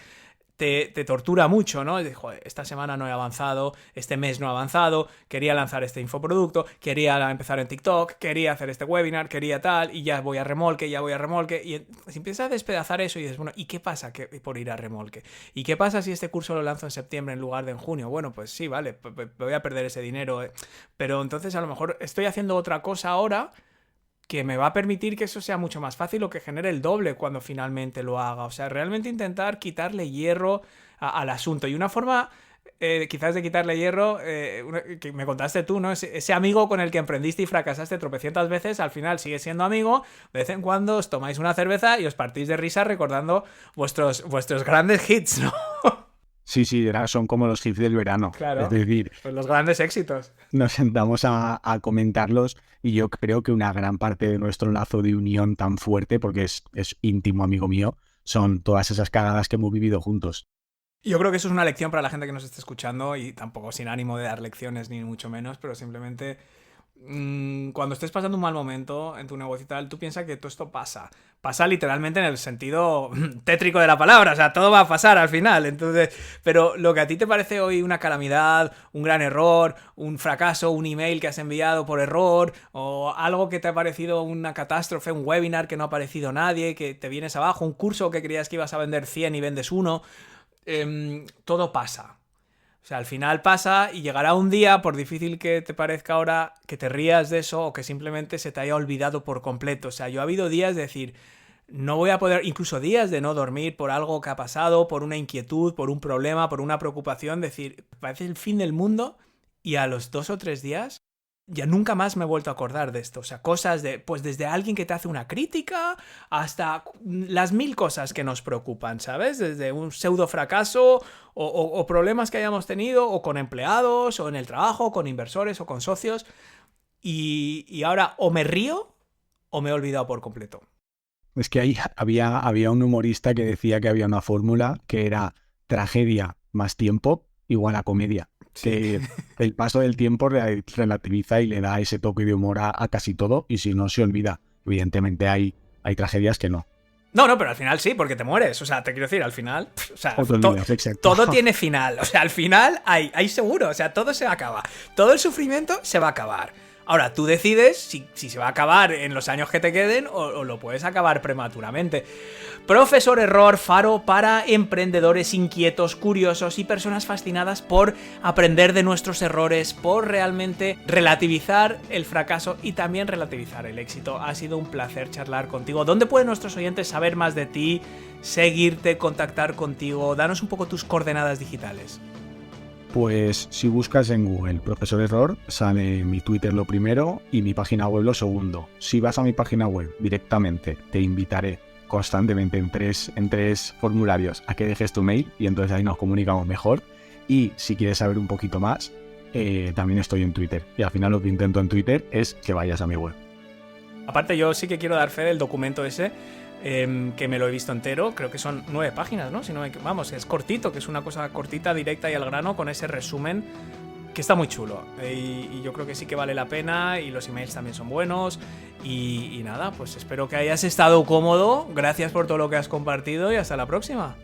te tortura mucho, ¿no? Joder, esta semana no he avanzado, este mes no he avanzado, quería lanzar este infoproducto, quería empezar en TikTok, quería hacer este webinar, quería tal, y ya voy a remolque. Y si empiezas a despedazar eso y dices, bueno, ¿y qué pasa por ir a remolque? ¿Y qué pasa si este curso lo lanzo en septiembre en lugar de en junio? Bueno, pues sí, vale, voy a perder ese dinero, pero entonces a lo mejor estoy haciendo otra cosa ahora que me va a permitir que eso sea mucho más fácil o que genere el doble cuando finalmente lo haga. O sea, realmente intentar quitarle hierro al asunto. Y una forma, quizás de quitarle hierro, que me contaste tú, ¿no? Ese amigo con el que emprendiste y fracasaste tropecientas veces, al final sigue siendo amigo. De vez en cuando os tomáis una cerveza y os partís de risa recordando vuestros grandes hits, ¿no? Sí, son como los hits del verano. Claro, Es decir, pues los grandes éxitos. nos sentamos a comentarlos y yo creo que una gran parte de nuestro lazo de unión tan fuerte, porque es íntimo amigo mío, son todas esas cagadas que hemos vivido juntos. Yo creo que eso es una lección para la gente que nos esté escuchando y tampoco sin ánimo de dar lecciones ni mucho menos, pero simplemente cuando estés pasando un mal momento en tu negocio y tal, tú piensas que todo esto pasa. Pasa literalmente en el sentido tétrico de la palabra, o sea, todo va a pasar al final. Entonces, pero lo que a ti te parece hoy una calamidad, un gran error, un fracaso, un email que has enviado por error, o algo que te ha parecido una catástrofe, un webinar que no ha aparecido nadie, que te vienes abajo, un curso que creías que ibas a vender 100 y vendes uno, todo pasa. O sea, al final pasa y llegará un día, por difícil que te parezca ahora, que te rías de eso o que simplemente se te haya olvidado por completo. O sea, yo ha habido días de decir, no voy a poder, incluso días de no dormir por algo que ha pasado, por una inquietud, por un problema, por una preocupación, decir, parece el fin del mundo y a los 2 o 3 días ya nunca más me he vuelto a acordar de esto. O sea, cosas pues desde alguien que te hace una crítica hasta las 1000 cosas que nos preocupan, ¿sabes? Desde un pseudo fracaso o problemas que hayamos tenido o con empleados o en el trabajo, o con inversores o con socios. Y ahora o me río o me he olvidado por completo. Es que ahí había un humorista que decía que había una fórmula que era tragedia más tiempo igual a comedia. Sí. Que el paso del tiempo relativiza y le da ese toque de humor a casi todo, y si no, se olvida. Evidentemente hay tragedias que no. No, pero al final sí, porque te mueres. O sea, te quiero decir, al final, o sea, Exacto. todo tiene final. O sea, al final hay seguro. O sea, todo se acaba. Todo el sufrimiento se va a acabar. Ahora, tú decides si se va a acabar en los años que te queden o lo puedes acabar prematuramente. Profesor Error, faro para emprendedores inquietos, curiosos y personas fascinadas por aprender de nuestros errores, por realmente relativizar el fracaso y también relativizar el éxito. Ha sido un placer charlar contigo. ¿Dónde pueden nuestros oyentes saber más de ti, seguirte, contactar contigo? Danos un poco tus coordenadas digitales. Pues si buscas en Google Profesor Error, sale mi Twitter lo primero y mi página web lo segundo. Si vas a mi página web directamente, te invitaré constantemente en tres formularios a que dejes tu mail y entonces ahí nos comunicamos mejor. Y si quieres saber un poquito más, también estoy en Twitter. Y al final lo que intento en Twitter es que vayas a mi web. Aparte, yo sí que quiero dar fe del documento ese, que me lo he visto entero. Creo que son 9 páginas, ¿no? Si no vamos, es cortito, que es una cosa cortita, directa y al grano, con ese resumen que está muy chulo. Y yo creo que sí que vale la pena, y los emails también son buenos. Y nada, pues espero que hayas estado cómodo. Gracias por todo lo que has compartido y hasta la próxima.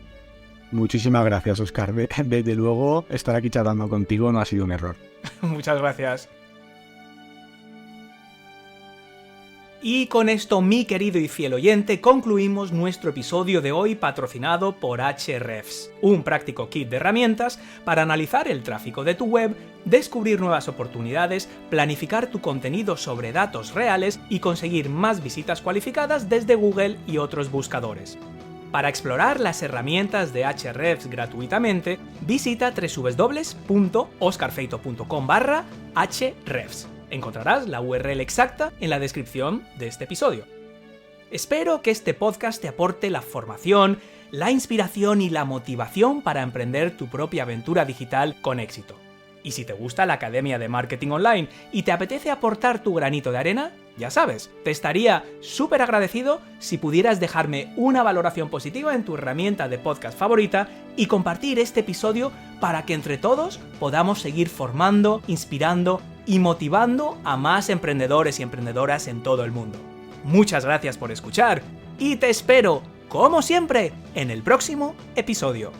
Muchísimas gracias, Óscar. Desde luego, estar aquí charlando contigo no ha sido un error. Muchas gracias. Y con esto, mi querido y fiel oyente, concluimos nuestro episodio de hoy patrocinado por Ahrefs, un práctico kit de herramientas para analizar el tráfico de tu web, descubrir nuevas oportunidades, planificar tu contenido sobre datos reales y conseguir más visitas cualificadas desde Google y otros buscadores. Para explorar las herramientas de Ahrefs gratuitamente, visita www.oscarfeito.com/Ahrefs. Encontrarás la URL exacta en la descripción de este episodio. Espero que este podcast te aporte la formación, la inspiración y la motivación para emprender tu propia aventura digital con éxito. Y si te gusta la Academia de Marketing Online y te apetece aportar tu granito de arena, ya sabes, te estaría súper agradecido si pudieras dejarme una valoración positiva en tu herramienta de podcast favorita y compartir este episodio para que entre todos podamos seguir formando, inspirando y motivando a más emprendedores y emprendedoras en todo el mundo. Muchas gracias por escuchar y te espero, como siempre, en el próximo episodio.